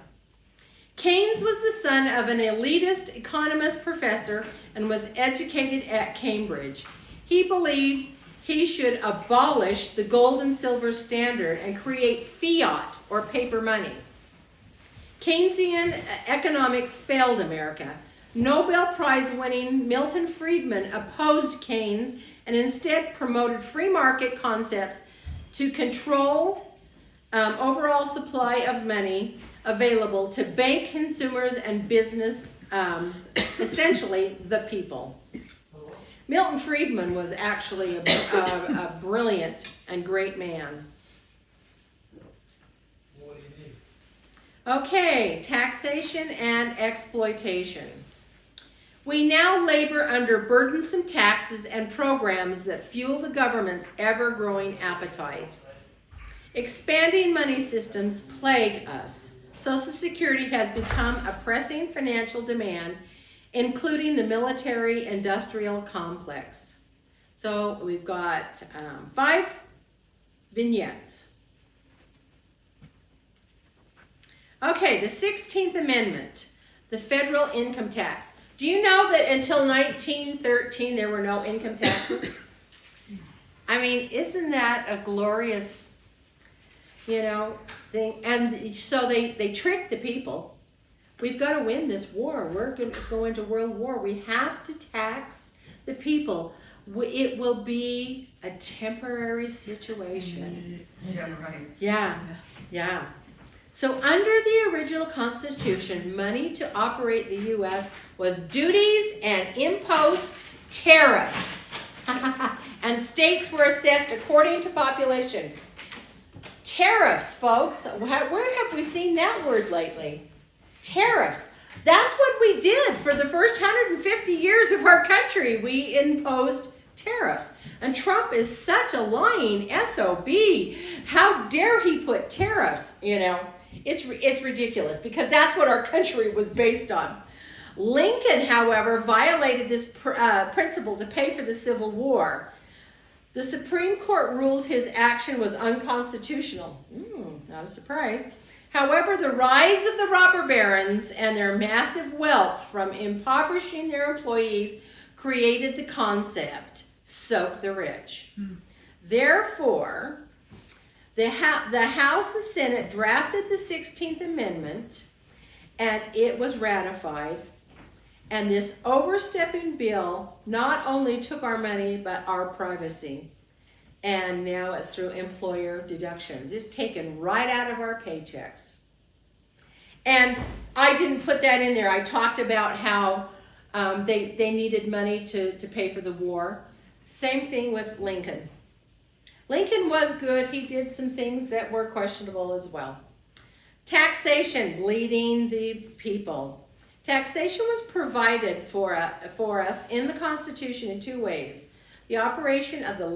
Keynes was the son of an elitist economist professor and was educated at Cambridge. He believed he should abolish the gold and silver standard and create fiat or paper money. Keynesian economics failed America. Nobel Prize winning Milton Friedman opposed Keynes and instead promoted free market concepts to control overall supply of money available to bank consumers and business, essentially the people. Milton Friedman was actually a brilliant and great man. Okay, taxation and exploitation. We now labor under burdensome taxes and programs that fuel the government's ever-growing appetite. Expanding money systems plague us. Social Security has become a pressing financial demand, including the military-industrial complex. So we've got 5 vignettes. Okay, the 16th Amendment, the federal income tax. Do you know that until 1913 there were no income taxes? I mean, isn't that a glorious, thing? And so they tricked the people. we've got to win this war. We're going to go into world war. We have to tax the people. It will be a temporary situation. Yeah, right. Yeah. So under the original Constitution, money to operate the U.S. was duties and imposed tariffs. And states were assessed according to population. Tariffs, folks. Where have we seen that word lately? Tariffs. That's what we did for the first 150 years of our country. We imposed tariffs. And Trump is such a lying SOB. How dare he put tariffs, It's ridiculous because that's what our country was based on. Lincoln, however, violated this principle to pay for the Civil War. The Supreme Court ruled his action was unconstitutional. Not a surprise. However, the rise of the robber barons and their massive wealth from impoverishing their employees created the concept, soak the rich. Therefore, the House and Senate drafted the 16th Amendment, and it was ratified. And this overstepping bill not only took our money, but our privacy. And now it's through employer deductions. It's taken right out of our paychecks. And I didn't put that in there. I talked about how they needed money to pay for the war. Same thing with Lincoln. Lincoln was good. He did some things that were questionable as well. Taxation, bleeding the people. Taxation was provided for us in the Constitution in two ways. The operation of the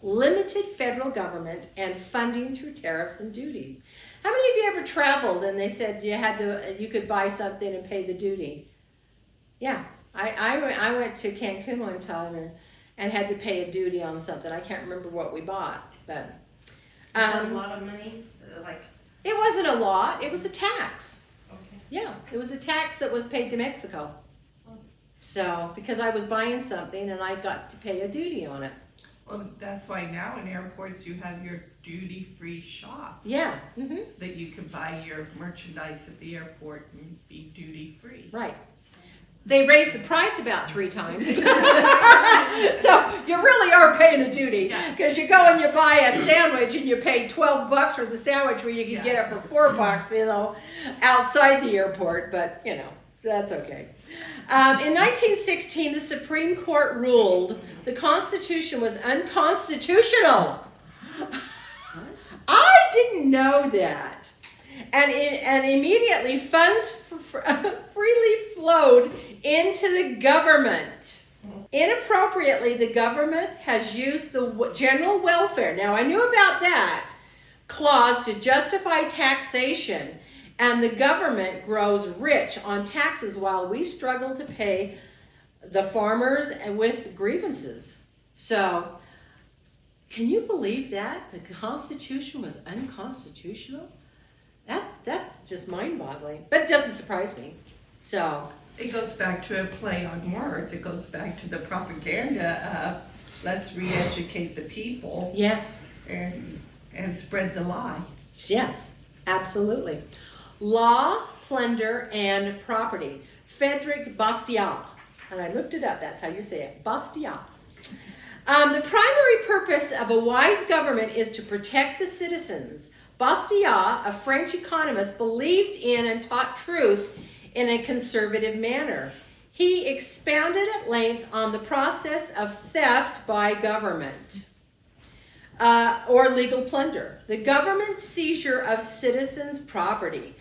limited federal government and funding through tariffs and duties. How many of you ever traveled and they said you could buy something and pay the duty? Yeah, I went to Cancun one time and had to pay a duty on something. I can't remember what we bought, but Is that a lot of money? It wasn't a lot. It was a tax. Okay. Yeah, it was a tax that was paid to Mexico. So, because I was buying something and I got to pay a duty on it. Well, that's why now in airports you have your duty-free shops. Yeah. So that you can buy your merchandise at the airport and be duty-free. Right. They raised the price about 3 times. So you really are paying a duty. Because you go and you buy a sandwich and you pay $12 for the sandwich where you can get it for $4, outside the airport. But, that's okay. In 1916, the Supreme Court ruled the Constitution was unconstitutional. I didn't know that. And immediately funds freely flowed into the government. Inappropriately, the government has used the general welfare, now I knew about that, clause to justify taxation, and the government grows rich on taxes while we struggle to pay the farmers with grievances. So, can you believe that? The Constitution was unconstitutional? That's just mind-boggling, but it doesn't surprise me. So it goes back to a play on words. It goes back to the propaganda. Let's re-educate the people. Yes. And spread the lie. Yes, absolutely. Law, plunder, and property. Frederick Bastiat, and I looked it up. That's how you say it. Bastiat. The primary purpose of a wise government is to protect the citizens. Bastiat, a French economist, believed in and taught truth in a conservative manner. He expounded at length on the process of theft by government or legal plunder, the government's seizure of citizens' property.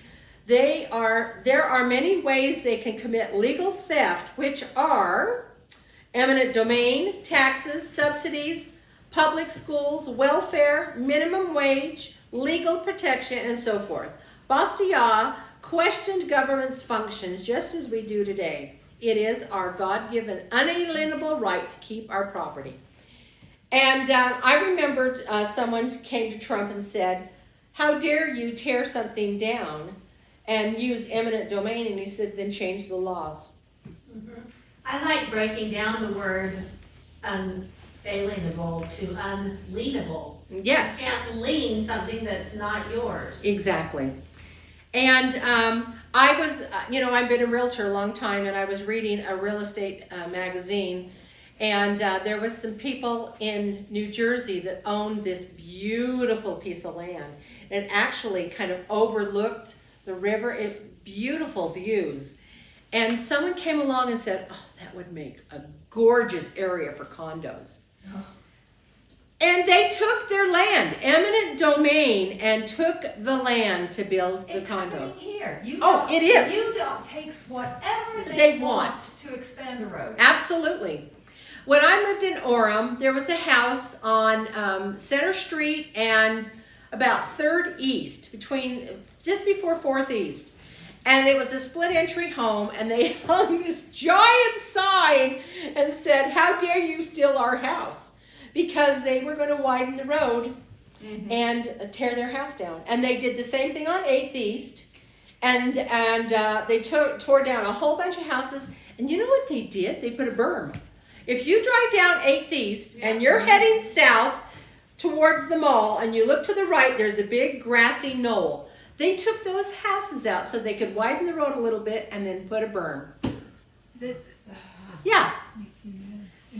There are many ways they can commit legal theft, which are eminent domain, taxes, subsidies, public schools, welfare, minimum wage, legal protection, and so forth. Bastiat questioned government's functions just as we do today. It is our God-given, unalienable right to keep our property. And I remember someone came to Trump and said, how dare you tear something down and use eminent domain? And he said, then change the laws. I like breaking down the word unalienable to unlienable. Yes. You can't lien something that's not yours. Exactly. And I was, I've been a realtor a long time, and I was reading a real estate magazine, and there was some people in New Jersey that owned this beautiful piece of land. It actually kind of overlooked the river, beautiful views. And someone came along and said, oh, that would make a gorgeous area for condos. Oh. And they took their land, eminent domain, and took the land to build the It's happening condos. here. It is. UDOT takes whatever They they want. want to expand a road. Absolutely. When I lived in Orem, there was a house on Center Street and about 3rd East, just before 4th East. And it was a split entry home, and they hung this giant sign and said, how dare you steal our house? Because they were going to widen the road and tear their house down. And they did the same thing on 8th East, and they tore down a whole bunch of houses. And you know what they did? They put a berm. If you drive down 8th East and you're heading south towards the mall and you look to the right, there's a big grassy knoll. They took those houses out so they could widen the road a little bit and then put a berm. Yeah.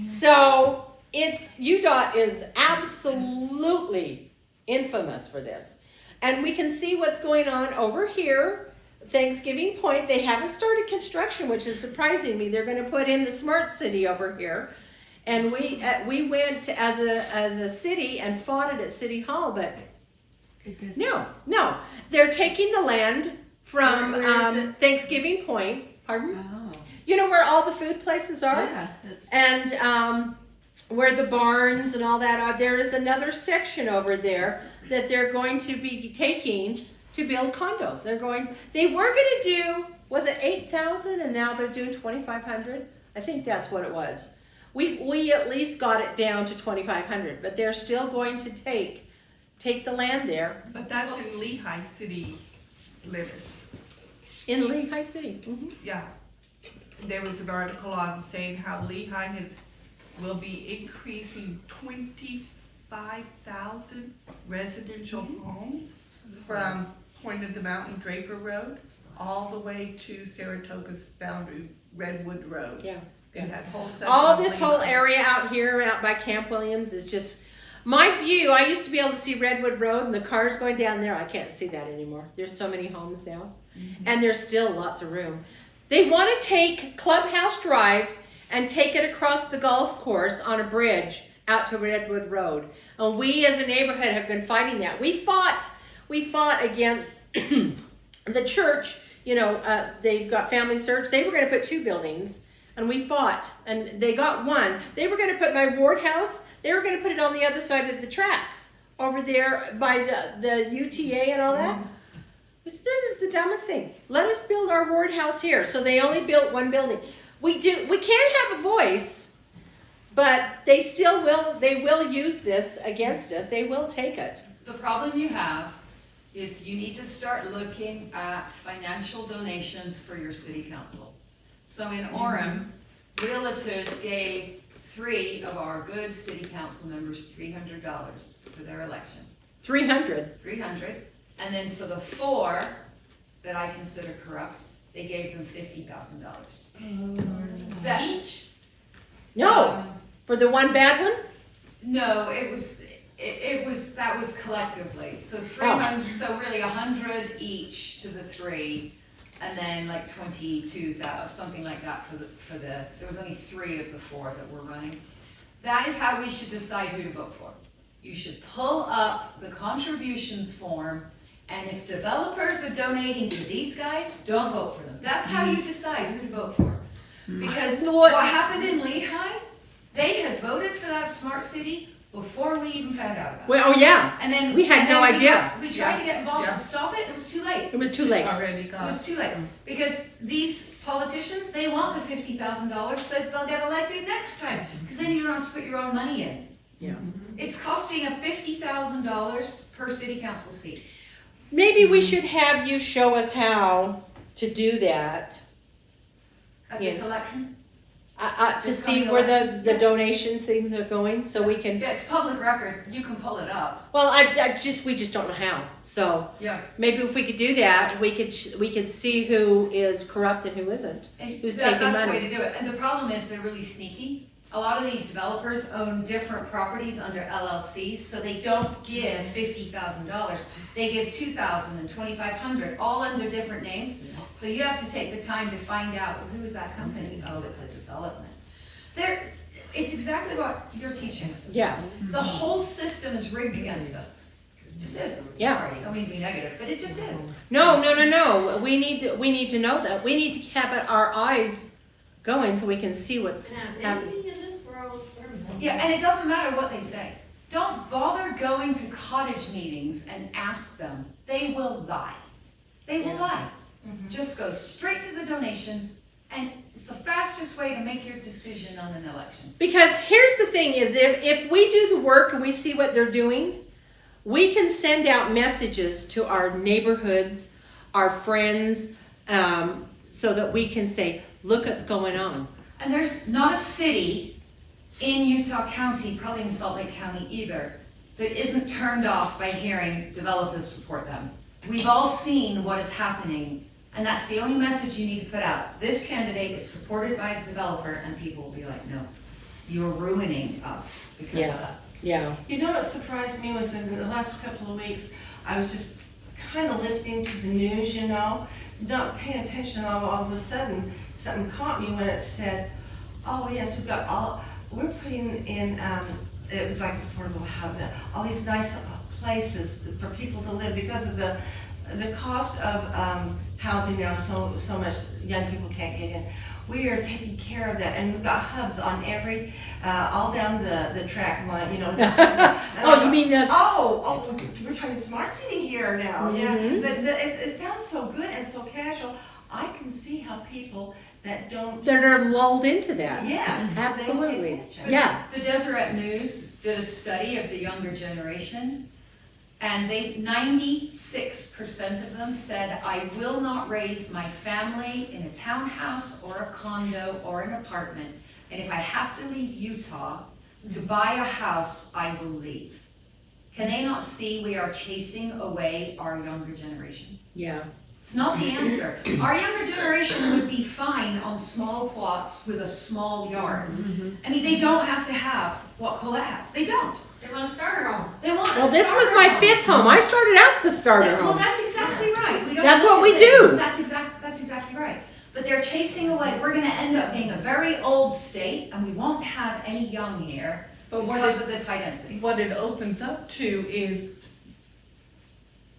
So UDOT is absolutely infamous for this. And we can see what's going on over here. Thanksgiving Point, they haven't started construction, which is surprising me. They're going to put in the smart city over here. And we went as a city and fought it at City Hall, but no. They're taking the land from Where is it? Thanksgiving Point. Pardon? Oh. You know where all the food places are? Yeah. And where the barns and all that are, there is another section over there that they're going to be taking to build condos. They were going to do, was it 8,000, and now they're doing 2,500? I think that's what it was. We at least got it down to 2,500, but they're still going to take the land there. But that's in Lehigh City limits. In Lehigh City. Yeah. There was an article on saying how Lehigh will be increasing 25,000 residential homes from Point of the Mountain Draper Road all the way to Saratoga's boundary, Redwood Road. Yeah. And that whole section All of this whole Lehigh. area out here, out by Camp Williams, is just my view. I used to be able to see Redwood Road and the cars going down there. I can't see that anymore. There's so many homes now, and there's still lots of room. They want to take Clubhouse Drive and take it across the golf course on a bridge out to Redwood Road. And we as a neighborhood have been fighting that. We fought against the church. They've got Family Search. They were going to put 2 buildings. And we fought, and they got 1. They were going to put my ward house, they were going to put it on the other side of the tracks, over there by the UTA and all that. This is the dumbest thing. Let us build our ward house here. So they only built 1 building. We can't have a voice, but they will use this against us. They will take it. The problem you have is you need to start looking at financial donations for your city council. So in Orem, realtors gave 3 of our good city council members $300 for their election. 300. $300. And then for the 4 that I consider corrupt, they gave them $50,000. That each? No, for the 1 bad one? No, that was collectively. So 300, so really 100 each to the 3. And then like 22,000, something like that for the, there was only 3 of the 4 that were running. That is how we should decide who to vote for. You should pull up the contributions form, and if developers are donating to these guys, don't vote for them. That's how you decide who to vote for. Because what happened in Lehigh, they had voted for that smart city before we even found out about it. Well, oh yeah. And then We had no idea. We tried to get involved to stop it. It was too late. It was too late. Already It gone. was too late. Because these politicians, they want the $50,000 so they'll get elected next time. Because then you don't have to put your own money in. Yeah. It's costing a $50,000 per city council seat. Maybe we should have you show us how to do that. At this election? To This see coming where election? the Yeah. donation things are going, so we can, Yeah, it's public record, you can pull it up. well, we just don't know how. So Yeah. maybe if we could do that, we could see who is corrupt and who isn't. And Who's that's taking the money. way to do it. And the problem is they're really sneaky. A lot of these developers own different properties under LLCs, so they don't give $50,000. They give $2,000 and $2,500, all under different names. So you have to take the time to find out, well, who is that company? Oh, it's a development. It's exactly what you're teaching us. Yeah. The whole system is rigged against us. It just is. Yeah. Sorry, I don't mean to be negative, but it just is. No. We need to know that. We need to have our eyes going so we can see what's happening. Maybe in this world, Yeah, and it doesn't matter what they say. Don't bother going to cottage meetings and ask them. They will lie. They will lie. Just go straight to the donations, and it's the fastest way to make your decision on an election. Because here's the thing is, if we do the work and we see what they're doing, we can send out messages to our neighborhoods, our friends, so that we can say, look what's going on. And there's not a city in Utah County, probably in Salt Lake County either, that isn't turned off by hearing developers support them. We've all seen what is happening, and that's the only message you need to put out. This candidate is supported by a developer, and people will be like, no, you're ruining us because of that. Yeah. You know what surprised me was in the last couple of weeks, I was just kind of listening to the news, you know, not paying attention, all of a sudden something caught me when it said, oh yes, we're putting in, it was like affordable housing, all these nice places for people to live because of the cost of housing now, so much young people can't get in. We are taking care of that, and we've got hubs on every, all down the track line, you know. Oh, you mean this? Oh, we're talking smart city here now, yeah. Mhm. But it sounds so good and so casual. I can see how people that don't, That are lulled into that. yes, they don't pay Absolutely. attention. Yeah. The Deseret News did a study of the younger generation, and 96% of them said, I will not raise my family in a townhouse or a condo or an apartment, and if I have to leave Utah to buy a house, I will leave. Can they not see we are chasing away our younger generation? Yeah. It's not the answer. Our younger generation would be fine on small plots with a small yard. I mean, they don't have to have what Colette has. They don't. They want to start her home. They want a Well, this was starter my home. 5th home. I started out the starter Well, home. that's exactly right. We don't That's look what we at things. do. That's exactly right. But they're chasing away. We're going to end up being a very old state, and we won't have any young here But because of this high density. what it opens up to is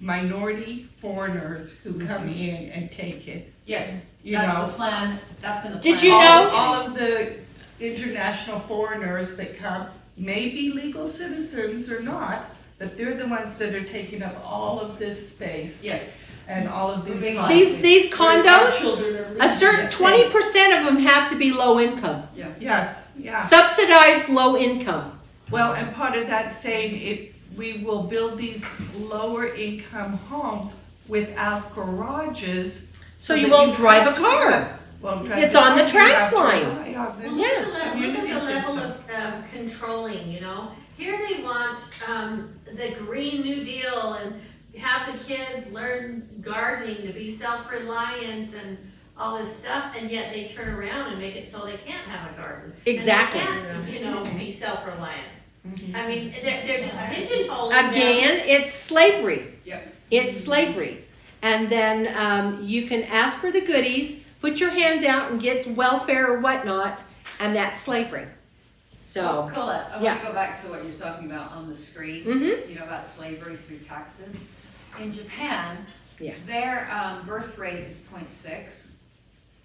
minority foreigners who come in and take it. Yes, You that's know, the plan. That's been the plan. Did you all know- along. all of the international foreigners that come, may be legal citizens or not, but they're the ones that are taking up all of this space. Yes. And all of these Moving on. lots. These Where our condos, children are a certain living. 20% of them have to be low income. Yes, yeah. Subsidized low income. Well, and part of that saying we will build these lower income homes without garages. So you that won't drive a have to car. drive It's the on the car, you trans have to line. rely on the Well, Yeah. look at community the level system. of controlling, you know? Here they want the Green New Deal and have the kids learn gardening to be self-reliant and all this stuff, and yet they turn around and make it so they can't have a garden. Exactly. And they can't, be self-reliant. I mean, they're just pigeonholing them. Again, it's slavery. Yep. It's slavery. And then you can ask for the goodies, put your hands out and get welfare or whatnot, and that's slavery. So, Colette, I yeah. want to go back to what you're talking about on the screen, mhm. you know, about slavery through taxes. In Japan, Yes. their birth rate is 0.6.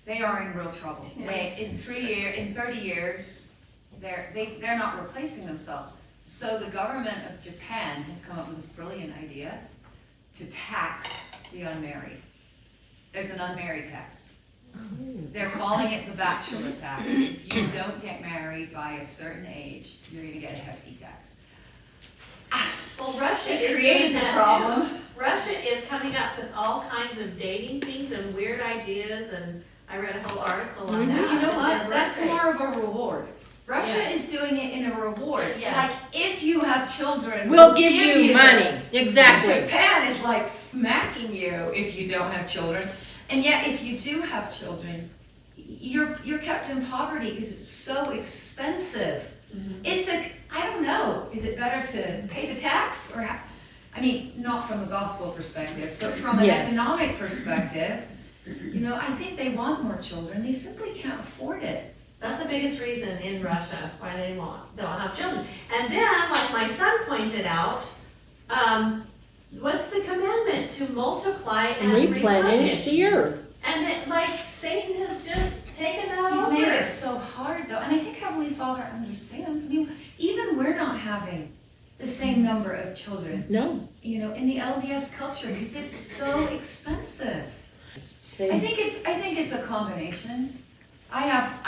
They are in real trouble. In 30 years, they're not replacing themselves. So the government of Japan has come up with this brilliant idea to tax the unmarried. There's an unmarried tax. They're calling it the bachelor tax. If you don't get married by a certain age, you're going to get a hefty tax. Well, Russia It is created doing the that problem. too. Russia is coming up with all kinds of dating things and weird ideas and I read a whole article on that. You know on what? their That's birthday. more of a reward. Russia is doing it in a reward. Yeah. Like, if you have children, We'll give you money. this. Exactly. Japan is like smacking you if you don't have children. And yet, if you do have children, you're kept in poverty because it's so expensive. It's I don't know, is it better to pay the tax or I mean, not from a gospel perspective, but from an Yes. economic perspective, you know, I think they want more children. They simply can't afford it. That's the biggest reason in Russia why they don't have children. And then, like my son pointed out, what's the commandment? To multiply and Replenish the earth. And it, like Satan has just taken that He's over. made it so hard though, and I think Heavenly Father understands. I mean, even we're not having the same number of children, No. you know, in the LDS culture because it's so expensive. I think it's a combination. I have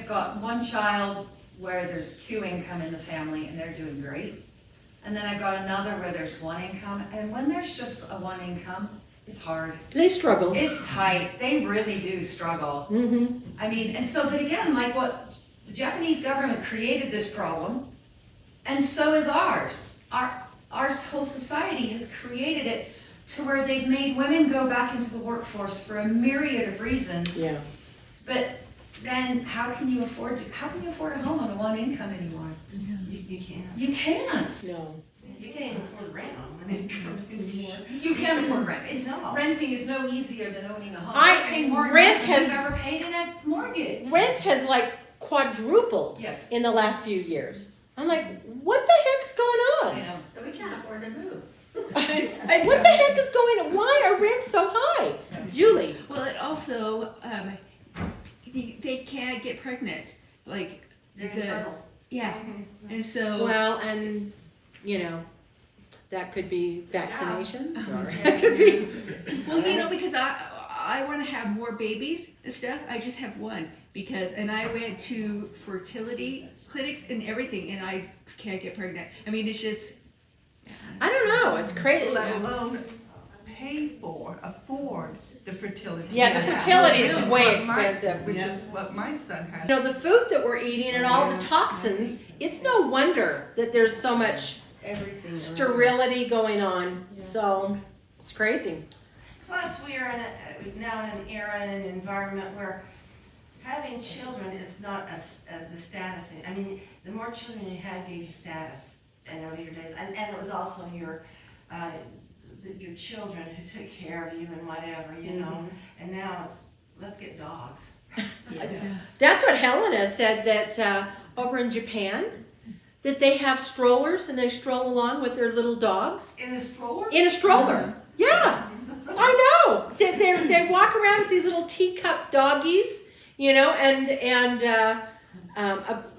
got one child where there's 2 income in the family and they're doing great. And then I've got another where there's 1 income, and when there's just a 1 income, it's hard. They struggle. It's tight. They really do struggle. Mm-hmm. I mean, and so, but again, like what the Japanese government created this problem, and so is ours. Our whole society has created it to where they've made women go back into the workforce for a myriad of reasons. Yeah. But then how can you afford a home on a 1 income anymore? You can't. You can't. No. You can't even afford rent on one income anymore. You can't afford rent. No. Renting is no easier than owning a home. I- I pay more rent rent than has- you've ever paid in a mortgage. Rent has like quadrupled Yes. in the last few years. I'm like, what the heck's going I on? know. But we can't afford to move. What the heck is going on? Why are rents so high? Julie. Well, it also, they can't get pregnant. Like, They're the, infertile. yeah. And so, Well, and, you know, that could be vaccinations or that could be. well, you know, because I want to have more babies and stuff. I just have 1 and I went to fertility clinics and everything, and I can't get pregnant. I mean, it's just. I don't know. It's crazy. Let alone afford the fertility. Yeah, the care. fertility Which is is way what my- expensive. Which is what my son has. You know, the food that we're eating and all the toxins, it's no wonder that there's so much Everything. sterility going on. So, it's crazy. Plus, we are now in an era and an environment where having children is not the status thing. I mean, the more children you had gave you status in earlier days, and it was also your children who took care of you and whatever, you know. And now it's let's get dogs. That's what Helena said, that over in Japan, that they have strollers and they stroll along with their little dogs In the stroller? in a stroller. Yeah, I know. They walk around with these little teacup doggies, you know, and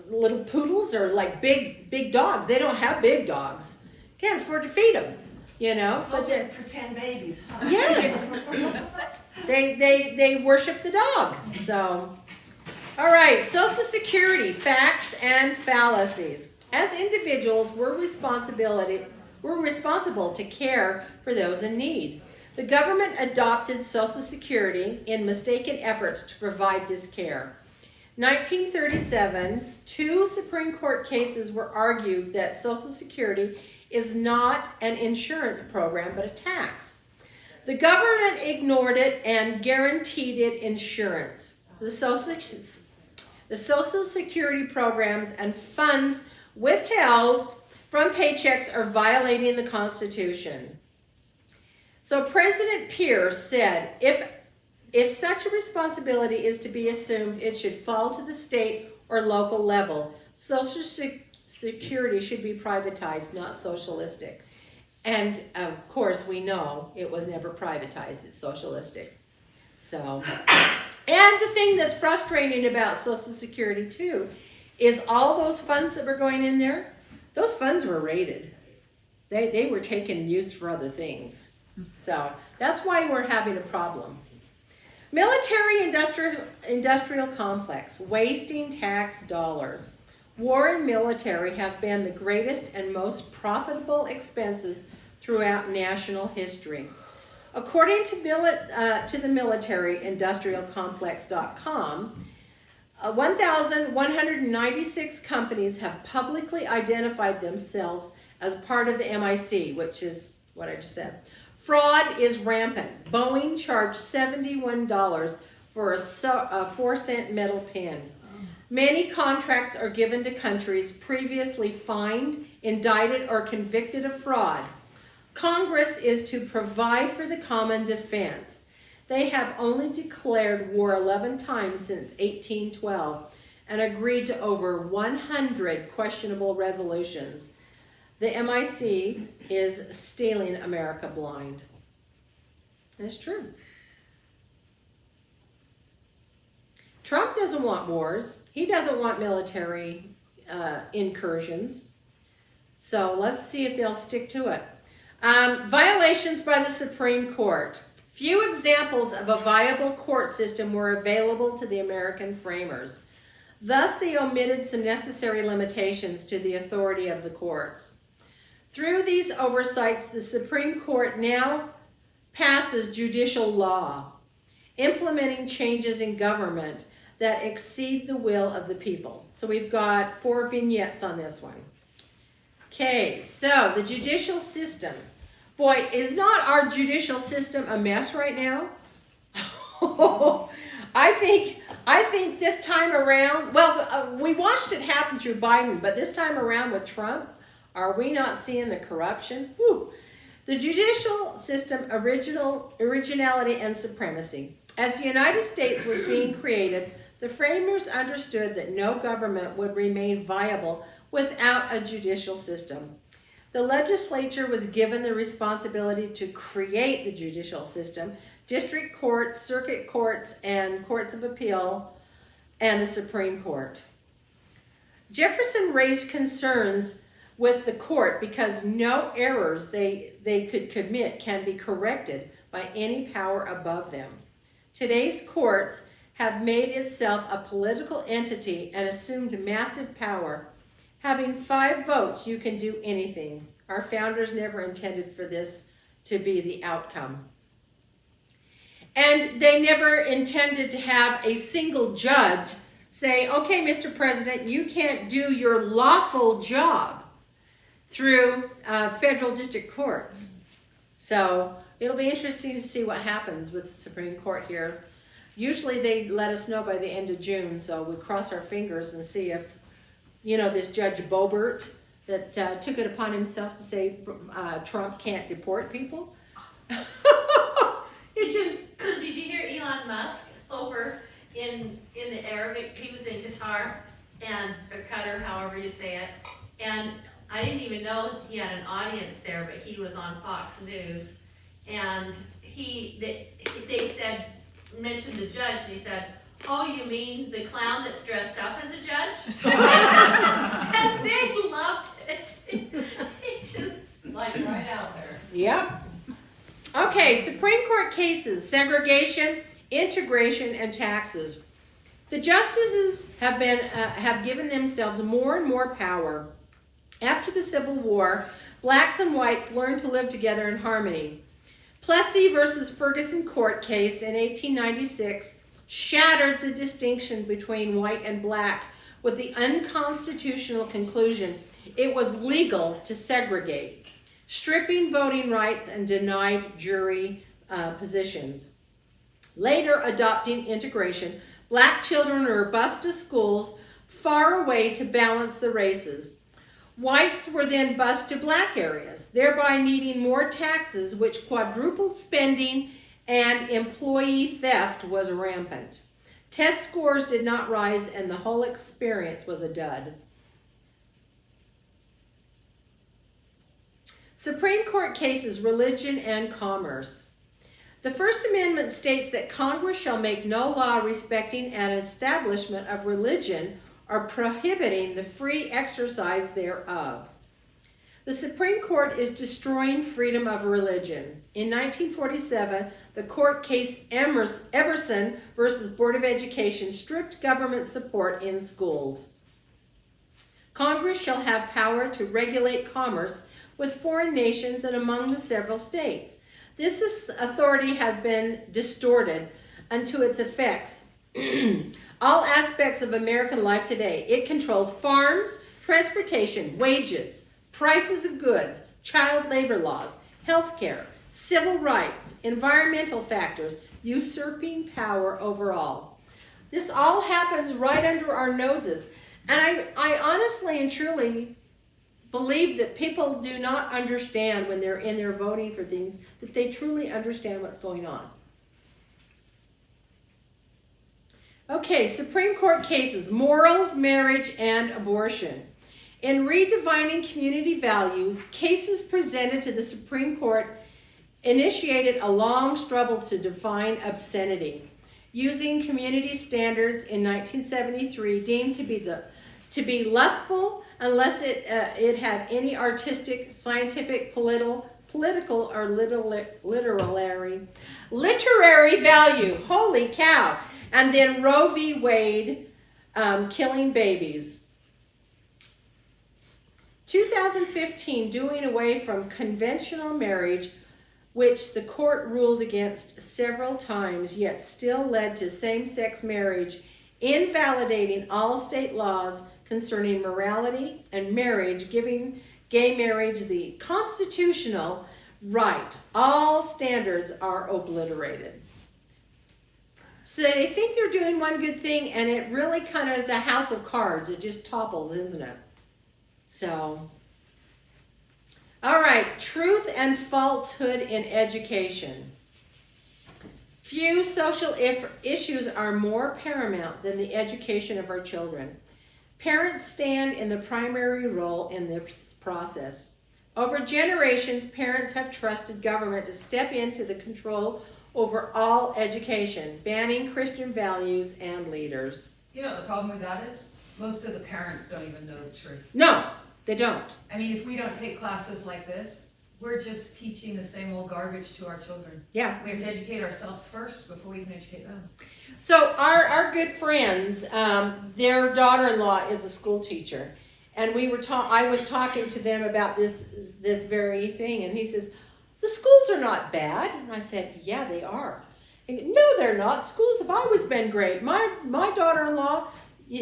little poodles are like big dogs. They don't have big dogs. Can't afford to feed them, you know. Those But they- are pretend babies, huh? Yes. They worship the dog. So, all right, Social Security, facts and fallacies. As individuals, we're responsible to care for those in need. The government adopted Social Security in mistaken efforts to provide this care. 1937, 2 Supreme Court cases were argued that Social Security is not an insurance program, but a tax. The government ignored it and guaranteed it insurance. The Social Security programs and funds withheld from paychecks are violating the Constitution. So President Pehrson said, if such a responsibility is to be assumed, it should fall to the state or local level. Social Security should be privatized, not socialistic. And of course, we know it was never privatized, it's socialistic. So, and the thing that's frustrating about Social Security too, is all those funds that were going in there, those funds were raided. They were taken and used for other things. So, that's why we're having a problem. Military industrial complex, wasting tax dollars. War and military have been the greatest and most profitable expenses throughout national history. according to the militaryindustrialcomplex.com, 1,196 companies have publicly identified themselves as part of the MIC, which is what I just said. Fraud is rampant. Boeing charged $71 for a 4-cent metal pen. Many contracts are given to countries previously fined, indicted, or convicted of fraud. Congress is to provide for the common defense. They have only declared war 11 times since 1812 and agreed to over 100 questionable resolutions. The MIC is stealing America blind. And it's true. Trump doesn't want wars. He doesn't want military incursions. So let's see if they'll stick to it. Violations by the Supreme Court. Few examples of a viable court system were available to the American framers. Thus, they omitted some necessary limitations to the authority of the courts. Through these oversights, the Supreme Court now passes judicial law, implementing changes in government that exceed the will of the people. So we've got 4 vignettes on this one. Okay, so the judicial system. Boy, is not our judicial system a mess right now? I think this time around, well, we watched it happen through Biden, but this time around with Trump, are we not seeing the corruption? Whew. The judicial system, originality, and supremacy. As the United States was being created, the framers understood that no government would remain viable without a judicial system. The legislature was given the responsibility to create the judicial system, district courts, circuit courts, and courts of appeal, and the Supreme Court. Jefferson raised concerns with the court because no errors they could commit can be corrected by any power above them. Today's courts have made itself a political entity and assumed massive power. Having 5 votes, you can do anything. Our founders never intended for this to be the outcome. And they never intended to have a single judge say, okay, Mr. President, you can't do your lawful job through federal district courts. So it'll be interesting to see what happens with the Supreme Court here. Usually they let us know by the end of June, so we cross our fingers and see if, you know, this Judge Boebert that took it upon himself to say Trump can't deport people. It's just... Did you hear Elon Musk over in the Arabic? He was in Qatar, and or Qatar, however you say it, and I didn't even know he had an audience there, but he was on Fox News, and they mentioned the judge, and he said, "Oh, you mean the clown that's dressed up as a judge?" And they loved it. It's just like right out there. Yep. Okay, Supreme Court cases, segregation, integration, and taxes. The justices have given themselves more and more power. After the Civil War, blacks and whites learned to live together in harmony. Plessy versus Ferguson court case in 1896 shattered the distinction between white and black with the unconstitutional conclusion it was legal to segregate, stripping voting rights and denied jury positions. Later, adopting integration, black children were bused to schools far away to balance the races. Whites were then bused to black areas, thereby needing more taxes, which quadrupled spending, and employee theft was rampant. Test scores did not rise, and the whole experience was a dud. Supreme Court cases, religion and commerce. The First Amendment states that Congress shall make no law respecting an establishment of religion or prohibiting the free exercise thereof. The Supreme Court is destroying freedom of religion. In 1947, the court case Pehrson versus Board of Education stripped government support in schools. Congress shall have power to regulate commerce with foreign nations and among the several states. authority has been distorted unto its effects. All aspects of American life today. It controls farms, transportation, wages, prices of goods, child labor laws, healthcare, civil rights, environmental factors, usurping power over all. This all happens right under our noses. And I honestly and truly believe that people do not understand when they're in there voting for things, that they truly understand what's going on. Okay, Supreme Court cases, morals, marriage, and abortion. In redefining community values, cases presented to the Supreme Court initiated a long struggle to define obscenity. Using community standards in 1973 deemed to be lustful unless it had any artistic, scientific, political, or literary value. Holy cow! And then Roe v. Wade, killing babies. 2015, doing away from conventional marriage, which the court ruled against several times, yet still led to same-sex marriage, invalidating all state laws concerning morality and marriage, giving gay marriage the constitutional right. All standards are obliterated. So they think they're doing one good thing, and it really kind of is a house of cards. It just topples, isn't it? So, all right, truth and falsehood in education. Few social issues are more paramount than the education of our children. Parents stand in the primary role in this process. Over generations, parents have trusted government to step into the control over all education, banning Christian values and leaders. You know what the problem with that is? Most of the parents don't even know the truth. No, they don't. I mean, if we don't take classes like this, we're just teaching the same old garbage to our children. Yeah. We have to educate ourselves first before we can educate them. So our good friends, their daughter-in-law is a school teacher, and I was talking to them about this very thing, and he says, the schools are not bad. And I said, yeah, they are. And he, no, they're not. Schools have always been great. My daughter-in-law,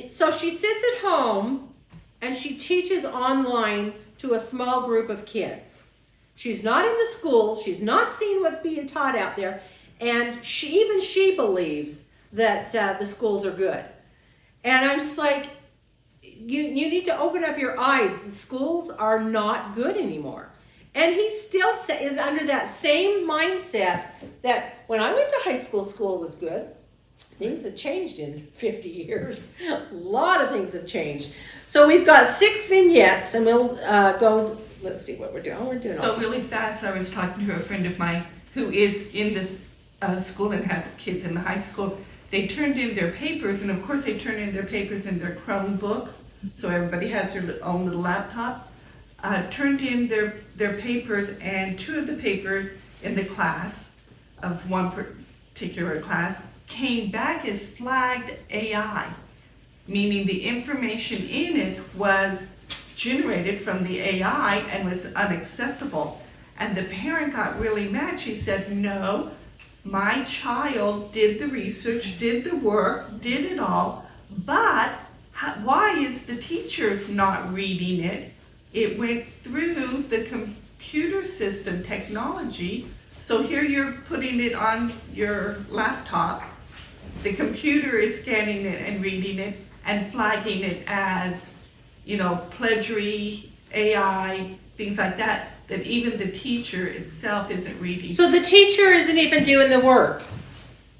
so she sits at home and she teaches online to a small group of kids. She's not in the school. She's not seeing what's being taught out there. And she believes that the schools are good. And I'm just like, you need to open up your eyes. The schools are not good anymore. And he still is under that same mindset that when I went to high school, school was good. Things have changed in 50 years. A lot of things have changed. So we've got 6 vignettes, and we'll go, let's see what we're doing. We're doing So really fast, I was talking to a friend of mine who is in this school and has kids in the high school. They turned in their papers, and of course they turn in their papers in their Chromebooks, so everybody has their own little laptop. Turned in their papers, and 2 of the papers in the class of one particular class came back as flagged AI, meaning the information in it was generated from the AI and was unacceptable. And the parent got really mad. She said, no, my child did the research, did the work, did it all, but why is the teacher not reading it? It went through the computer system technology. So here you're putting it on your laptop. The computer is scanning it and reading it and flagging it as, plagiary, AI, things like that, that even the teacher itself isn't reading. So the teacher isn't even doing the work.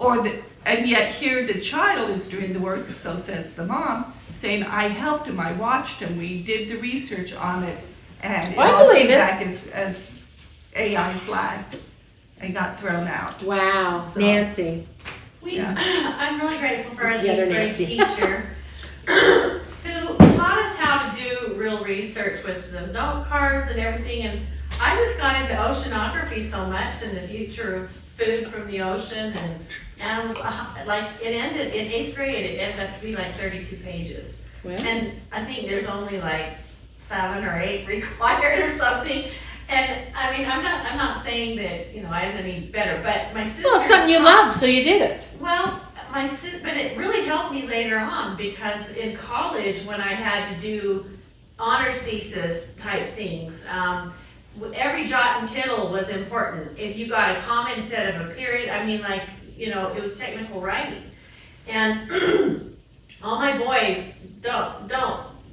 And yet here the child is doing the work, so says the mom, saying, I helped him, I watched him, we did the research on it, and it all came back as AI flagged and got thrown out. Wow, So- Nancy. I'm really grateful for an The other 8th grade Nancy. teacher who taught us how to do real research with the note cards and everything. And I just got into oceanography so much and the future of food from the ocean and animals. It ended in 8th grade. It ended up to be like 32 pages. Well, And I think there's only like 7 or 8 required or something. And I mean, I'm not saying that, you know, I was any better, but my sister. Well, something you loved, so you did it. Well, but it really helped me later on, because in college, when I had to do honors thesis type things, every jot and tittle was important. If you got a comma instead of a period, I mean, like, you know, it was technical writing. And all my boys don't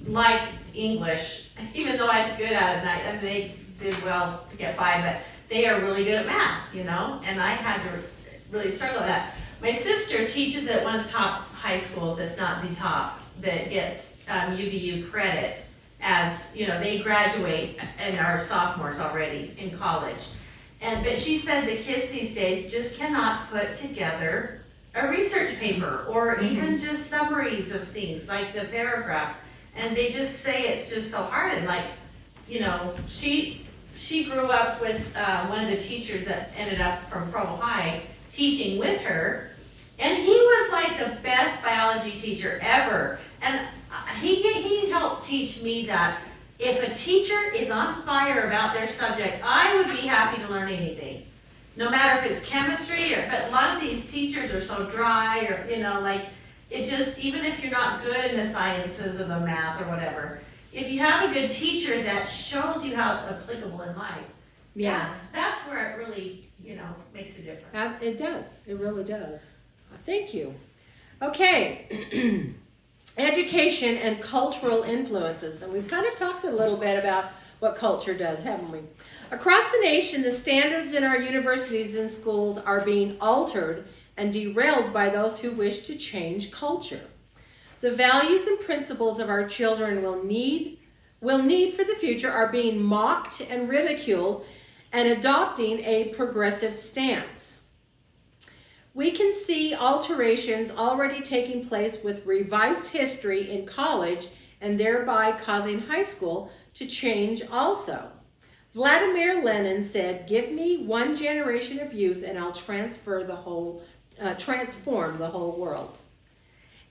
like English, even though I was good at it, and they did well to get by, but they are really good at math, you know, and I had to really struggle with that. My sister teaches at one of the top high schools, if not the top, that gets UVU credit, as, you know, they graduate and are sophomores already in college. But she said the kids these days just cannot put together a research paper, or even just summaries of things, like the paragraphs. And they just say it's just so hard. And like, you know, she grew up with one of the teachers that ended up from Provo High teaching with her. And he was like the best biology teacher ever. And he helped teach me that if a teacher is on fire about their subject, I would be happy to learn anything. No matter if it's chemistry, but a lot of these teachers are so dry, or, you know, like, it just, even if you're not good in the sciences or the math or whatever, if you have a good teacher that shows you how it's applicable in life, that's where it really, you know, makes a difference. It does. It really does. Thank you. Okay. Education and cultural influences. And we've kind of talked a little bit about what culture does, haven't we? Across the nation, the standards in our universities and schools are being altered and derailed by those who wish to change culture. The values and principles of our children will need for the future are being mocked and ridiculed and adopting a progressive stance. We can see alterations already taking place with revised history in college, and thereby causing high school to change also. Vladimir Lenin said, "Give me one generation of youth and I'll transform the whole world."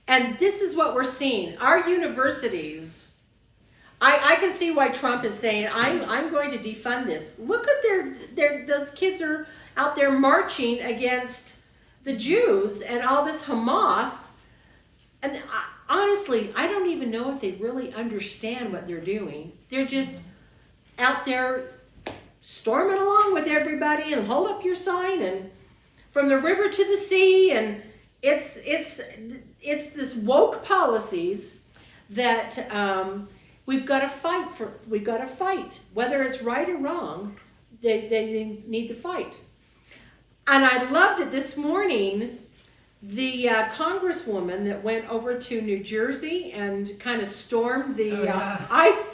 And this is what we're seeing. Our universities, I can see why Trump is saying, I'm going to defund this. Look at those kids are out there marching against the Jews and all this Hamas. And honestly, I don't even know if they really understand what they're doing. They're just out there storming along with everybody and hold up your sign and from the river to the sea, and it's this woke policies that we've got to fight for. We've got to fight, whether it's right or wrong. They need to fight. And I loved it this morning. The congresswoman that went over to New Jersey and kind of stormed the ice.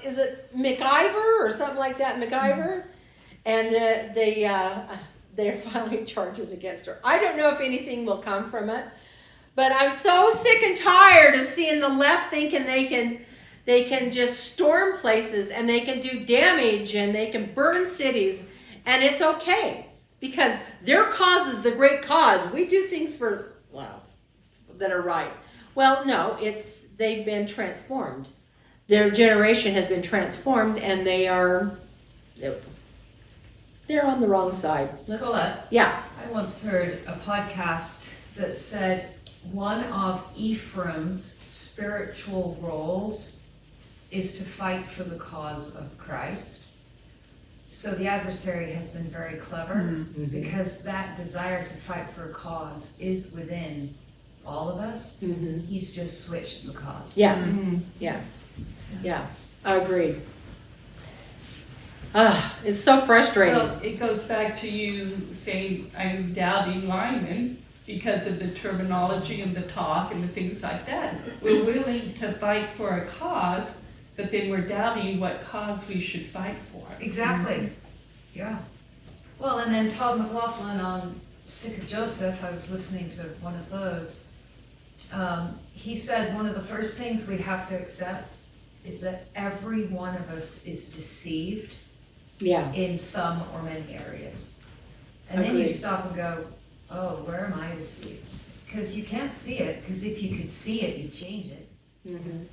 Is it McIver or something like that? McIver, and they're filing charges against her. I don't know if anything will come from it, but I'm so sick and tired of seeing the left thinking they can just storm places and they can do damage and they can burn cities, and it's okay. Because their cause is the great cause. We do things that are right. Well, no, they've been transformed. Their generation has been transformed, and they're on the wrong side. Colette, Yeah. I once heard a podcast that said one of Ephraim's spiritual roles is to fight for the cause of Christ. So the adversary has been very clever, because that desire to fight for a cause is within all of us. Mm-hmm. He's just switched the cause. Yes. Yes. Yeah. I agree. It's so frustrating. Well, it goes back to you saying, I'm doubting Lyman because of the terminology and the talk and the things like that. We're willing to fight for a cause, but then we're doubting what cause we should fight for. Exactly. Yeah. Well, and then Todd McLaughlin on Stick of Joseph, I was listening to one of those. He said one of the first things we have to accept is that every one of us is deceived in some or many areas. And then you stop and go, oh, where am I deceived? Because you can't see it, because if you could see it, you'd change it. Mm-hmm.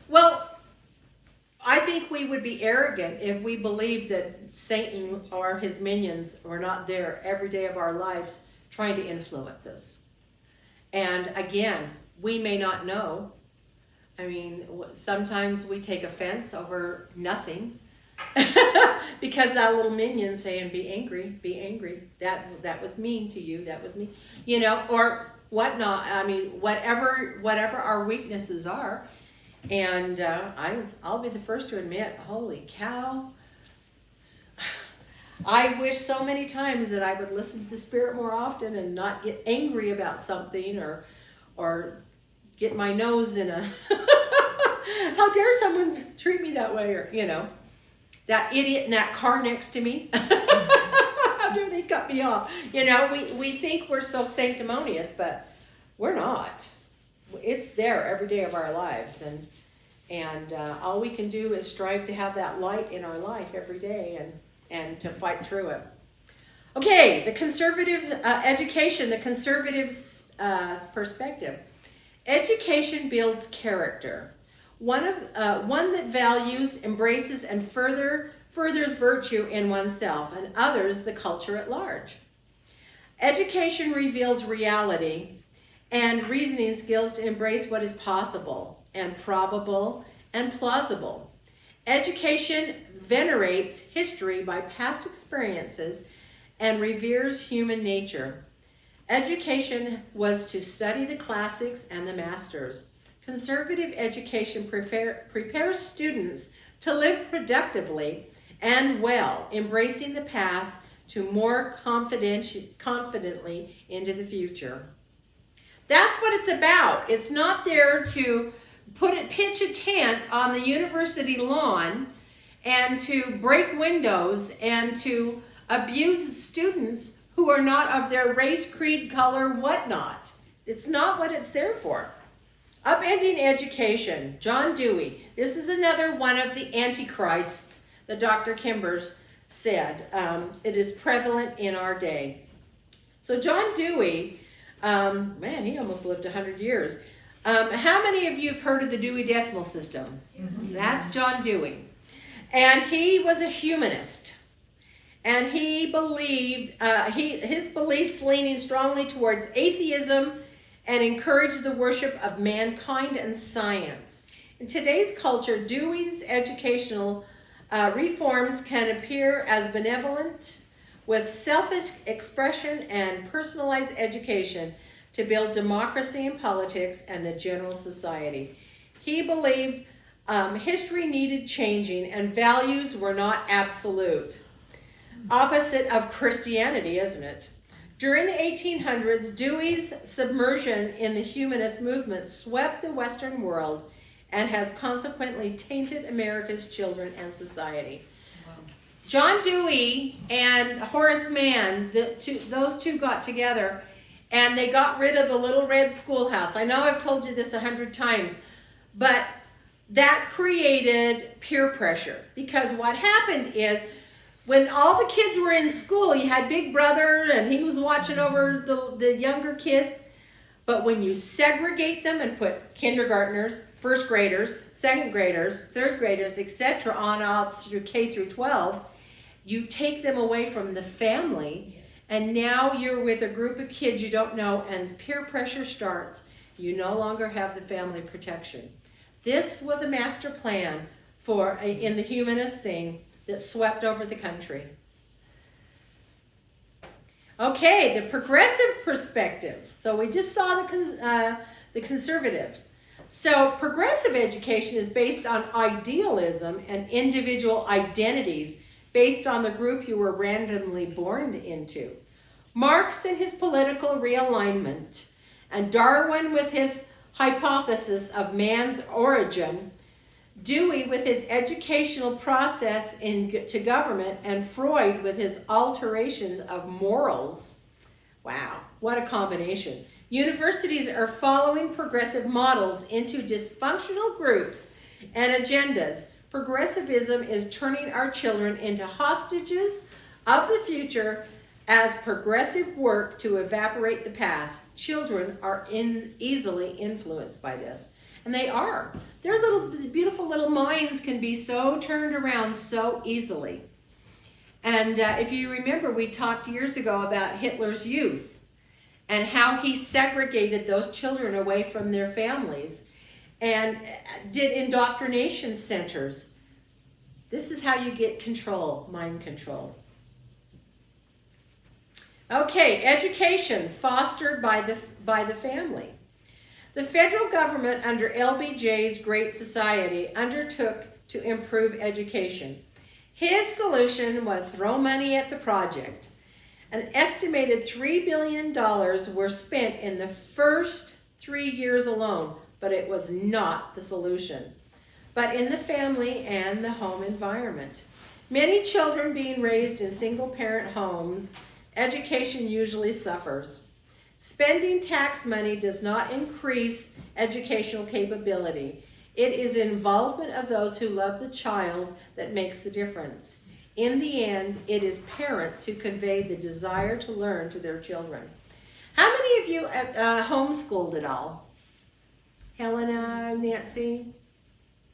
Well, I think we would be arrogant if we believed that Satan or his minions were not there every day of our lives trying to influence us. And again, we may not know. I mean, sometimes we take offense over nothing because that little minion saying, be angry. That was mean to you. That was mean, you know, or whatnot. I mean, whatever our weaknesses are. And I'll be the first to admit, holy cow, I wish so many times that I would listen to the Spirit more often and not get angry about something or get my nose in a, how dare someone treat me that way, or, you know, that idiot in that car next to me, how dare they cut me off? You know, we think we're so sanctimonious, but we're not. It's there every day of our lives, and all we can do is strive to have that light in our life every day and to fight through it. Okay, the conservative education, the conservative's perspective. Education builds character. One that values, embraces, and furthers virtue in oneself and others, the culture at large. Education reveals reality and reasoning skills to embrace what is possible and probable and plausible. Education venerates history by past experiences and reveres human nature. Education was to study the classics and the masters. Conservative education prepares students to live productively and well, embracing the past to more confidently into the future. That's what it's about. It's not there to pitch a tent on the university lawn and to break windows and to abuse students who are not of their race, creed, color, whatnot. It's not what it's there for. Upending education. John Dewey. This is another one of the antichrists that Dr. Kimbers said. It is prevalent in our day. So John Dewey, man, he almost lived 100 years. How many of you have heard of the Dewey Decimal System? Mm-hmm. That's John Dewey. And he was a humanist. And he believed, his beliefs leaning strongly towards atheism and encouraged the worship of mankind and science. In today's culture, Dewey's educational reforms can appear as benevolent, with selfish expression and personalized education to build democracy in politics and the general society. He believed history needed changing and values were not absolute. Opposite of Christianity, isn't it? During the 1800s, Dewey's submersion in the humanist movement swept the Western world and has consequently tainted America's children and society. Wow. John Dewey and Horace Mann, those two got together and they got rid of the little red schoolhouse. I know I've told you this 100 times, but that created peer pressure, because what happened is when all the kids were in school, you had Big Brother and he was watching over the younger kids. But when you segregate them and put kindergartners, first graders, second graders, third graders, etc. on out through K through 12, you take them away from the family, and now you're with a group of kids you don't know, and peer pressure starts. You no longer have the family protection. This was a master plan in the humanist thing that swept over the country. Okay, the progressive perspective. So we just saw the conservatives. So progressive education is based on idealism and individual identities based on the group you were randomly born into. Marx and his political realignment, and Darwin with his hypothesis of man's origin, Dewey with his educational process into government, and Freud with his alteration of morals. Wow, what a combination. Universities are following progressive models into dysfunctional groups and agendas. Progressivism is turning our children into hostages of the future as progressive work to evaporate the past. Children are easily influenced by this. And they are. Their little, beautiful little minds can be so turned around so easily. And if you remember, we talked years ago about Hitler's youth and how he segregated those children away from their families and did indoctrination centers. This is how you get control, mind control. Okay, education fostered by the family. The federal government under LBJ's Great Society undertook to improve education. His solution was throw money at the project. An estimated $3 billion were spent in the first 3 years alone, but it was not the solution, but in the family and the home environment. Many children being raised in single-parent homes, education usually suffers. Spending tax money does not increase educational capability. It is involvement of those who love the child that makes the difference. In the end, it is parents who convey the desire to learn to their children. How many of you homeschooled at all? Helena, Nancy,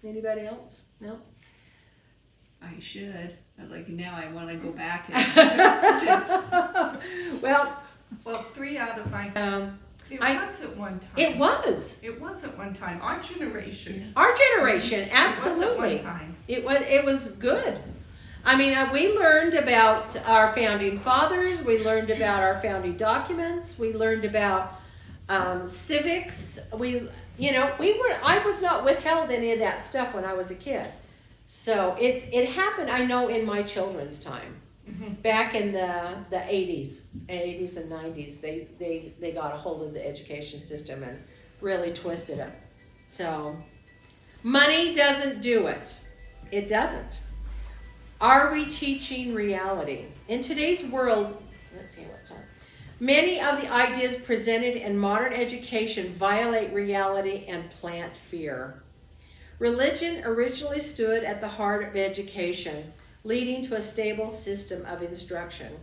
anybody else? No? I should. But like now I want to go back and Well, 3 out of 5. It was at one time. It was. It was at one time. Our generation. Our generation, absolutely. It was at one time. It was good. I mean, we learned about our founding fathers. We learned about our founding documents. We learned about civics. I was not withheld any of that stuff when I was a kid. So it happened, I know, in my children's time. Back in the 80s and 90s, they got a hold of the education system and really twisted it. So money doesn't do it. It doesn't. Are we teaching reality? In today's world, let's see what time. Many of the ideas presented in modern education violate reality and plant fear. Religion originally stood at the heart of education, leading to a stable system of instruction.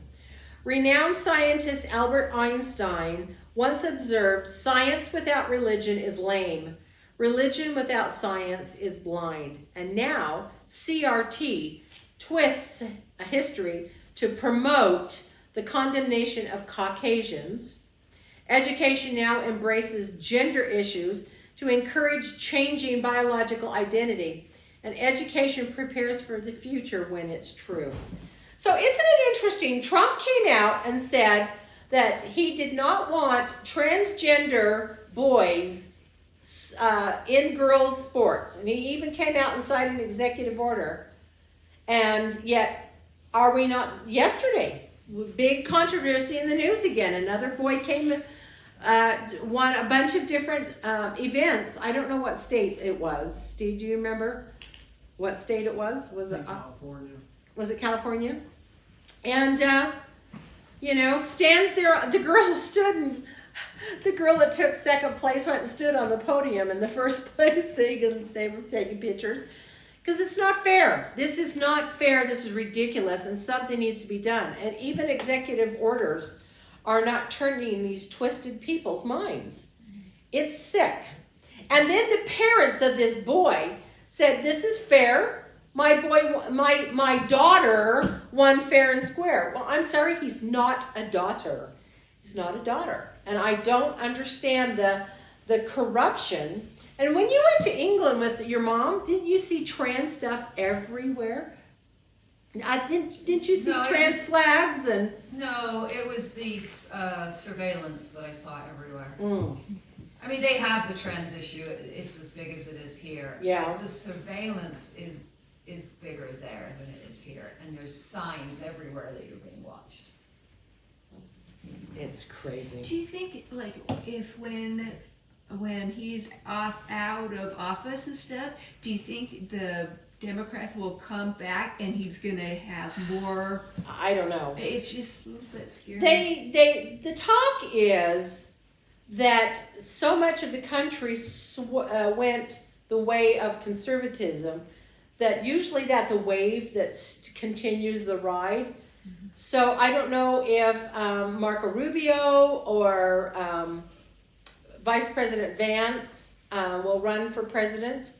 Renowned scientist Albert Einstein once observed, "Science without religion is lame. Religion without science is blind." And now CRT twists a history to promote the condemnation of Caucasians. Education now embraces gender issues to encourage changing biological identity. And education prepares for the future when it's true. So isn't it interesting? Trump came out and said that he did not want transgender boys in girls' sports. And he even came out and signed an executive order. And yet, are we not, yesterday, big controversy in the news again. Another boy came, won a bunch of different events. I don't know what state it was. Steve, do you remember what state it was? Was it California? Was it California? And stands there. The girl that took second place went and stood on the podium in the first place. They were taking pictures because it's not fair. This is not fair. This is ridiculous, and something needs to be done. And even executive orders are not turning these twisted people's minds. It's sick. And then the parents of this boy said, "This is fair. My daughter won fair and square." Well, I'm sorry, he's not a daughter. He's not a daughter. And I don't understand the corruption. And when you went to England with your mom, didn't you see trans stuff everywhere? Didn't you see trans flags? And No, it was the surveillance that I saw everywhere. Mm. I mean, they have the trans issue. It's as big as it is here. Yeah. The surveillance is bigger there than it is here, and there's signs everywhere that you're being watched. It's crazy. do you think like if when he's out of office and stuff, do you think the Democrats will come back and he's gonna have more? I don't know. It's just a little bit scary. The talk is that so much of the country went the way of conservatism that usually that's a wave that continues the ride. Mm-hmm. So I don't know if Marco Rubio or Vice President Vance will run for president,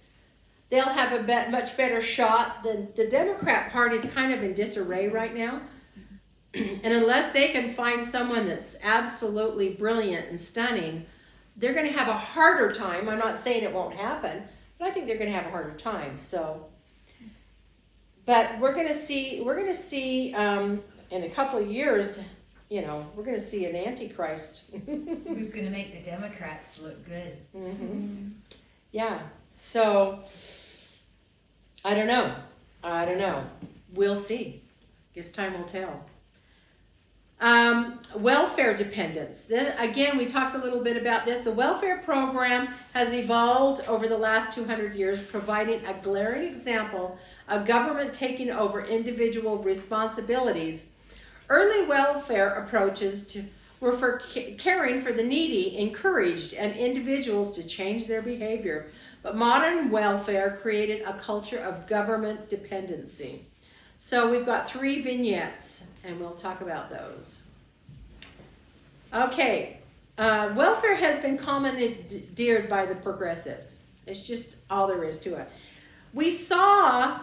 they'll have a much better shot. The Democrat Party is kind of in disarray right now. And unless they can find someone that's absolutely brilliant and stunning, they're going to have a harder time. I'm not saying it won't happen, but I think they're going to have a harder time. So, but we're going to see in a couple of years, we're going to see an antichrist. Who's gonna make the Democrats look good? Mm-hmm. Yeah. So, I don't know. We'll see. Guess time will tell. Welfare dependence. Again, we talked a little bit about this. The welfare program has evolved over the last 200 years, providing a glaring example of government taking over individual responsibilities. Early welfare approaches were for caring for the needy, encouraged and individuals to change their behavior. But modern welfare created a culture of government dependency. So we've got 3 vignettes, and we'll talk about those. Okay, welfare has been commandeered by the progressives. It's just all there is to it. We saw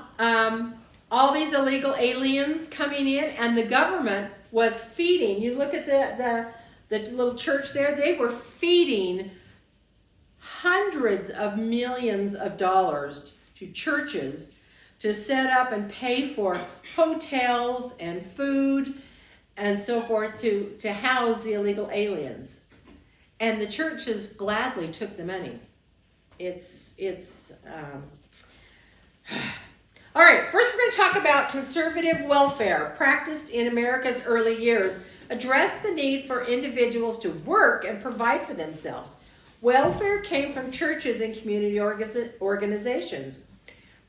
all these illegal aliens coming in, and the government was feeding. You look at the little church there, they were feeding hundreds of millions of dollars to churches to set up and pay for hotels and food and so forth to house the illegal aliens. And the churches gladly took the money. All right, first we're going to talk about conservative welfare practiced in America's early years. Address the need for individuals to work and provide for themselves. Welfare came from churches and community organizations.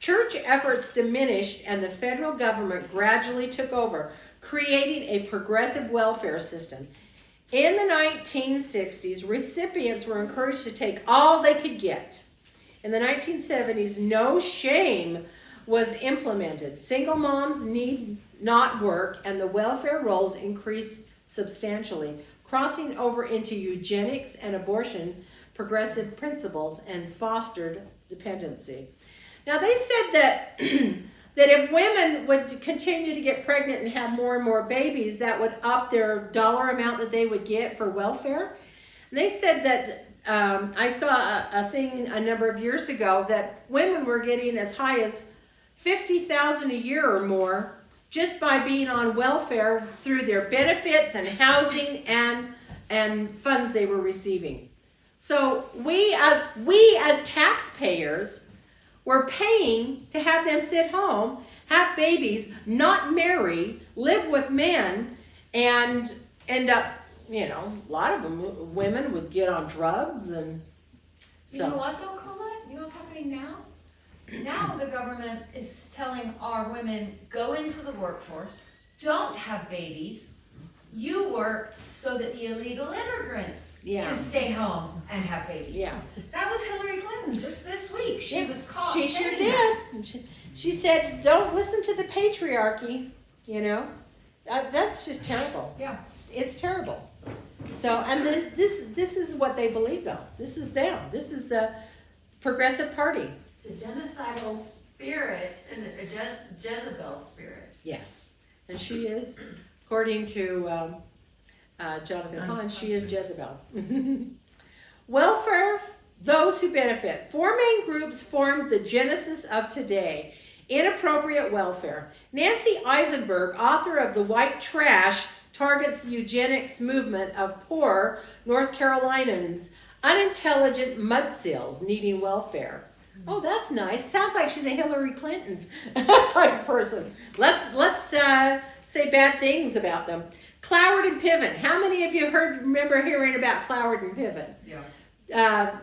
Church efforts diminished and the federal government gradually took over, creating a progressive welfare system. In the 1960s, recipients were encouraged to take all they could get. In the 1970s, no shame was implemented. Single moms need not work, and the welfare rolls increased substantially, crossing over into eugenics and abortion, progressive principles, and fostered dependency. Now, they said that that if women would continue to get pregnant and have more and more babies, that would up their dollar amount that they would get for welfare. And they said that, I saw a thing a number of years ago that women were getting as high as $50,000 a year or more just by being on welfare through their benefits and housing and funds they were receiving. So we as taxpayers were paying to have them sit home, have babies, not marry, live with men, and end up, a lot of them, women would get on drugs and You know what though, Colette? You know what's happening now? Now the government is telling our women, go into the workforce, don't have babies, you work so that the illegal immigrants can stay home and have babies. Yeah. That was Hillary Clinton just this week. She was caught She sure saying did. that. She said, don't listen to the patriarchy, That's just terrible. Yeah. It's terrible. So, and this is what they believe, though. This is them. This is the Progressive Party. The genocidal spirit and a Jezebel spirit. Yes. And she is, according to Jonathan Hahn, she is Jezebel. Welfare, those who benefit. 4 main groups formed the genesis of today. Inappropriate welfare. Nancy Eisenberg, author of The White Trash, targets the eugenics movement of poor North Carolinians, unintelligent mudsills needing welfare. Oh, that's nice. Sounds like she's a Hillary Clinton type of person. Let's say bad things about them. Cloward and Piven. How many of you remember hearing about Cloward and Piven? Yeah.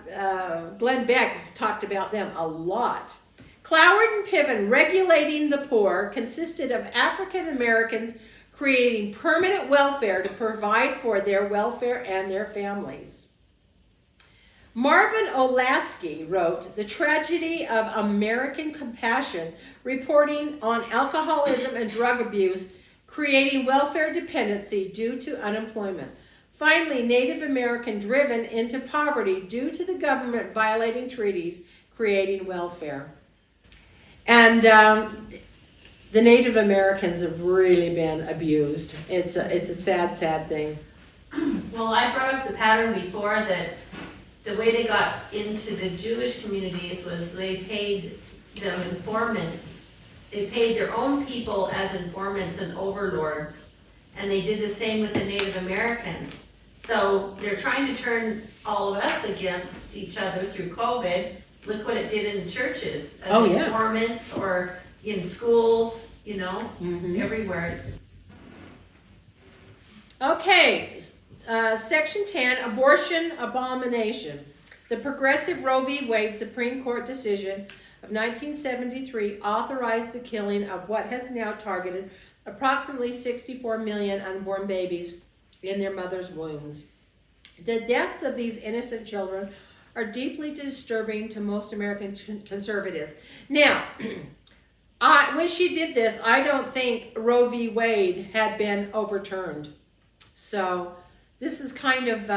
Glenn Beck's talked about them a lot. Cloward and Piven, regulating the poor, consisted of African Americans creating permanent welfare to provide for their welfare and their families. Marvin Olasky wrote The Tragedy of American Compassion, reporting on alcoholism and drug abuse, creating welfare dependency due to unemployment. Finally, Native American driven into poverty due to the government violating treaties, creating welfare. And the Native Americans have really been abused. It's a sad, sad thing. Well, I brought up the pattern before that the way they got into the Jewish communities was they paid them informants. They paid their own people as informants and overlords. And they did the same with the Native Americans. So they're trying to turn all of us against each other through COVID. Look what it did in the churches as informants or in schools, you know, everywhere. Okay, Section 10, abortion abomination. The progressive Roe v. Wade Supreme Court decision of 1973 authorized the killing of what has now targeted approximately 64 million unborn babies in their mother's wombs. The deaths of these innocent children are deeply disturbing to most American conservatives. Now, when she did this, I don't think Roe v. Wade had been overturned. So this is kind of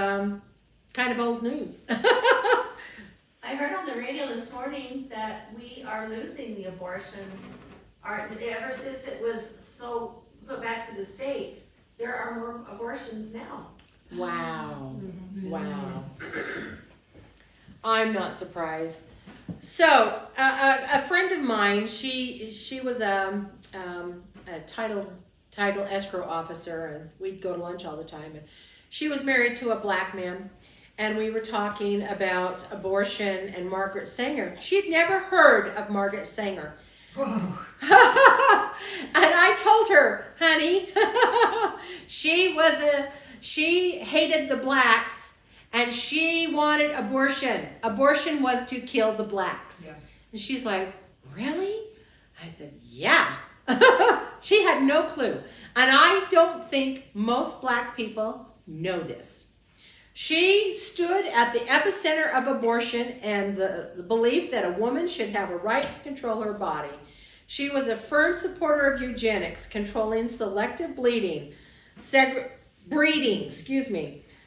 old news. I heard on the radio this morning that we are losing the abortion. Ever since it was so put back to the states, there are more abortions now. Wow. Wow. I'm not surprised. So, a friend of mine, she was a title escrow officer, and we'd go to lunch all the time. And she was married to a black man, and we were talking about abortion and Margaret Sanger. She'd never heard of Margaret Sanger. And I told her, honey, she hated the blacks and she wanted abortion. Abortion was to kill the blacks. Yeah. And she's like, really? I said, yeah. She had no clue. And I don't think most black people know this. She stood at the epicenter of abortion and the belief that a woman should have a right to control her body. She was a firm supporter of eugenics, controlling selective breeding,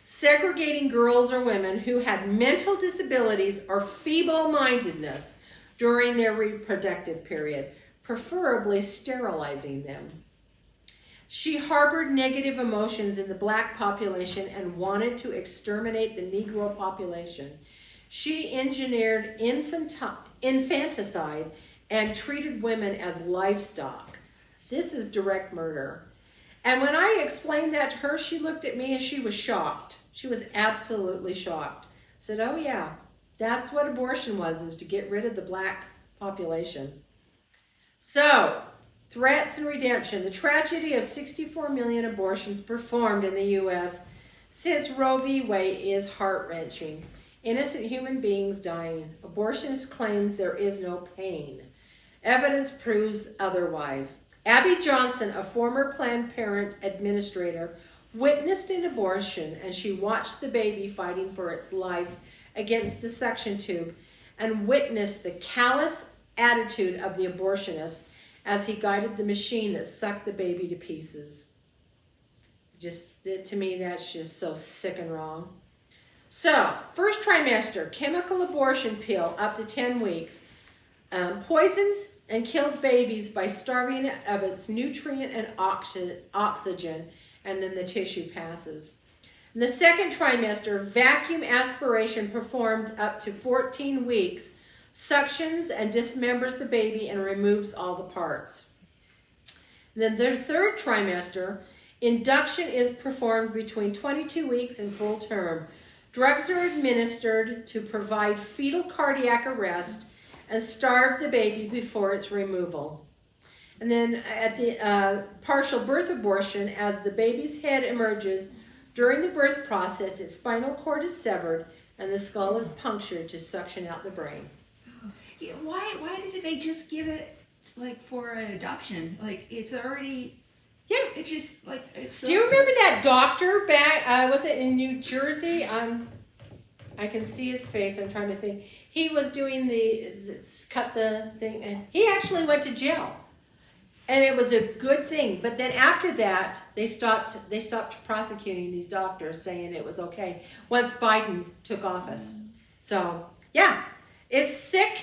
segregating girls or women who had mental disabilities or feeble-mindedness during their reproductive period, preferably sterilizing them. She harbored negative emotions in the black population and wanted to exterminate the Negro population. She engineered infanticide and treated women as livestock. This is direct murder. And when I explained that to her, she looked at me and she was shocked. She was absolutely shocked. Said, oh yeah, that's what abortion was, is to get rid of the black population. So, threats and redemption. The tragedy of 64 million abortions performed in the U.S. since Roe v. Wade is heart-wrenching. Innocent human beings dying. Abortionist claims there is no pain. Evidence proves otherwise. Abby Johnson, a former Planned Parenthood administrator, witnessed an abortion, and she watched the baby fighting for its life against the suction tube and witnessed the callous attitude of the abortionist as he guided the machine that sucked the baby to pieces. To me, that's just so sick and wrong. So, first trimester, chemical abortion pill up to 10 weeks. Poisons and kills babies by starving it of its nutrient and oxygen, and then the tissue passes. In the second trimester, vacuum aspiration performed up to 14 weeks, suctions and dismembers the baby and removes all the parts. And then the third trimester, induction is performed between 22 weeks and full term. Drugs are administered to provide fetal cardiac arrest and starve the baby before its removal. And then at the partial birth abortion, as the baby's head emerges during the birth process, its spinal cord is severed and the skull is punctured to suction out the brain. Yeah, why did they just give it like for an adoption? Like it's already, yeah, it's just like it's so. Do you remember that doctor back? Was it in New Jersey? I can see his face. I'm trying to think. He was doing the cut the thing, and he actually went to jail. And it was a good thing. But then after that, they stopped prosecuting these doctors, saying it was okay once Biden took office. So, yeah, it's sick,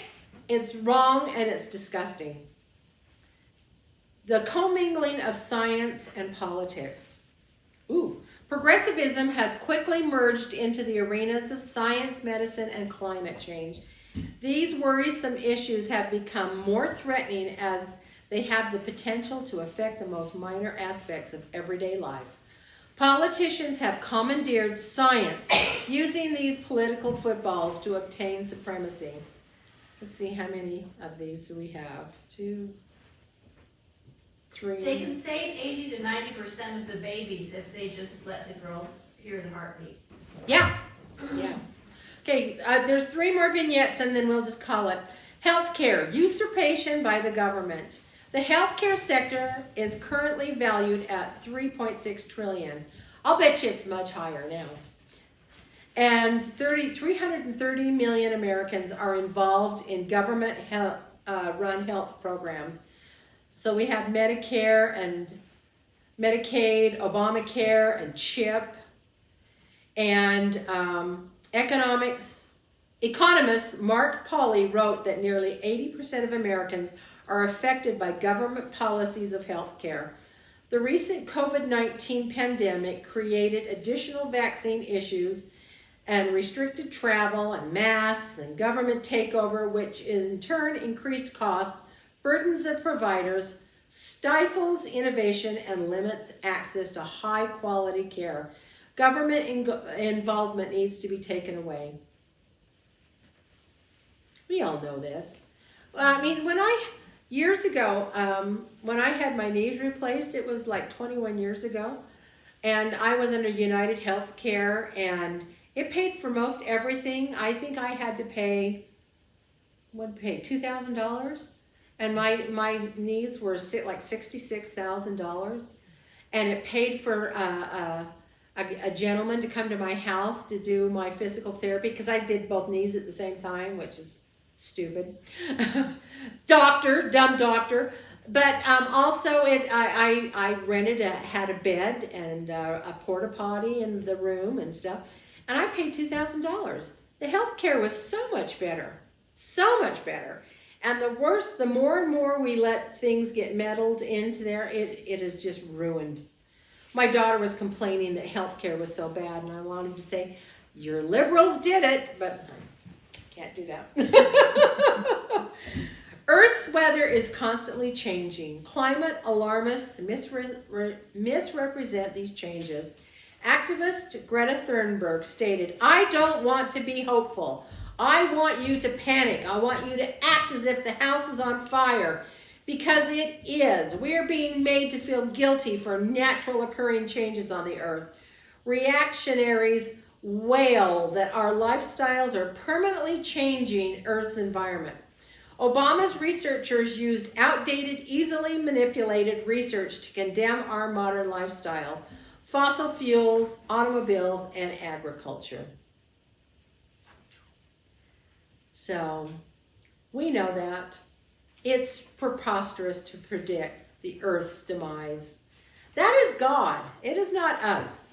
it's wrong, and it's disgusting. The commingling of science and politics. Ooh. Progressivism has quickly merged into the arenas of science, medicine, and climate change. These worrisome issues have become more threatening as they have the potential to affect the most minor aspects of everyday life. Politicians have commandeered science using these political footballs to obtain supremacy. Let's see how many of these do we have. 2, 3. They can save 80 to 90% of the babies if they just let the girls hear the heartbeat. Yeah. Okay, there's 3 more vignettes and then we'll just call it. Healthcare, usurpation by the government. The healthcare sector is currently valued at $3.6 trillion. I'll bet you it's much higher now. And 330 million Americans are involved in government run health programs. So we have Medicare and Medicaid, Obamacare, and CHIP. And economist Mark Pauly wrote that nearly 80% of Americans are affected by government policies of health care. The recent COVID-19 pandemic created additional vaccine issues and restricted travel and masks and government takeover, which in turn increased costs, burdens of providers, stifles innovation, and limits access to high-quality care. Government involvement needs to be taken away. We all know this. I mean, years ago, when I had my knees replaced, it was like 21 years ago, and I was under United Healthcare, and it paid for most everything. I think I had to pay, $2,000? And my needs were like $66,000. And it paid for a gentleman to come to my house to do my physical therapy, because I did both knees at the same time, which is stupid. Dumb doctor. But also I had a bed and a porta potty in the room and stuff. And I paid $2,000. The health care was so much better. So much better. And the more and more we let things get meddled into there, it is just ruined. My daughter was complaining that health care was so bad, and I wanted to say, your liberals did it, but I can't do that. Earth's weather is constantly changing. Climate alarmists misrepresent these changes. Activist Greta Thunberg stated, "I don't want to be hopeful. I want you to panic. I want you to act as if the house is on fire, because it is. We are being made to feel guilty for natural occurring changes on the earth. Reactionaries wail that our lifestyles are permanently changing Earth's environment. Obama's researchers used outdated, easily manipulated research to condemn our modern lifestyle, fossil fuels, automobiles, and agriculture." So, we know that. It's preposterous to predict the Earth's demise. That is God. It is not us.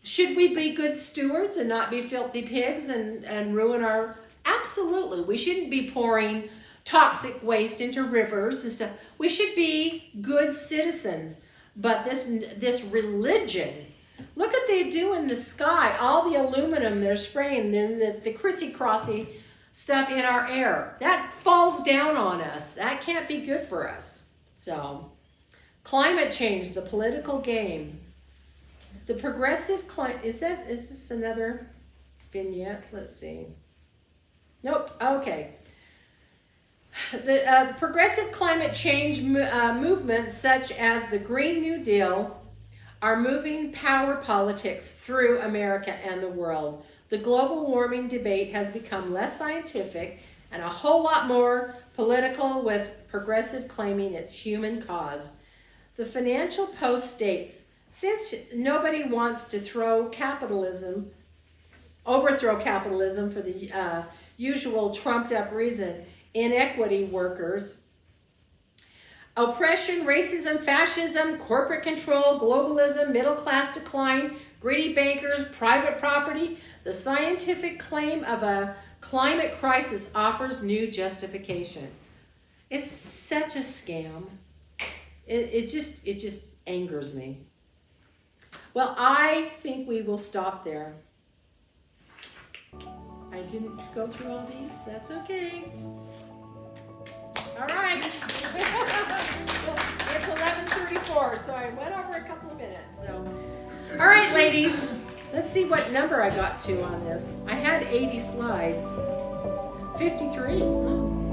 Should we be good stewards and not be filthy pigs and ruin our... Absolutely. We shouldn't be pouring toxic waste into rivers and stuff. We should be good citizens. But this religion, look what they do in the sky. All the aluminum they're spraying, the crissy-crossy stuff in our air. That falls down on us. That can't be good for us. So, climate change, the political game. The progressive climate, is this another vignette? Let's see. Nope, okay. The progressive climate change movements such as the Green New Deal are moving power politics through America and the world. The global warming debate has become less scientific and a whole lot more political, with progressive claiming it's human caused. The Financial Post states, since nobody wants to overthrow capitalism for the usual trumped up reason, inequity workers, Oppression, racism, fascism, corporate control, globalism, middle class decline, greedy bankers, private property. The scientific claim of a climate crisis offers new justification. It's such a scam. It just angers me. Well, I think we will stop there. I didn't go through all these. That's okay. All right. It's 11:34, so I went over a couple of minutes. So, all right, ladies. Let's see what number I got to on this. I had 80 slides. 53.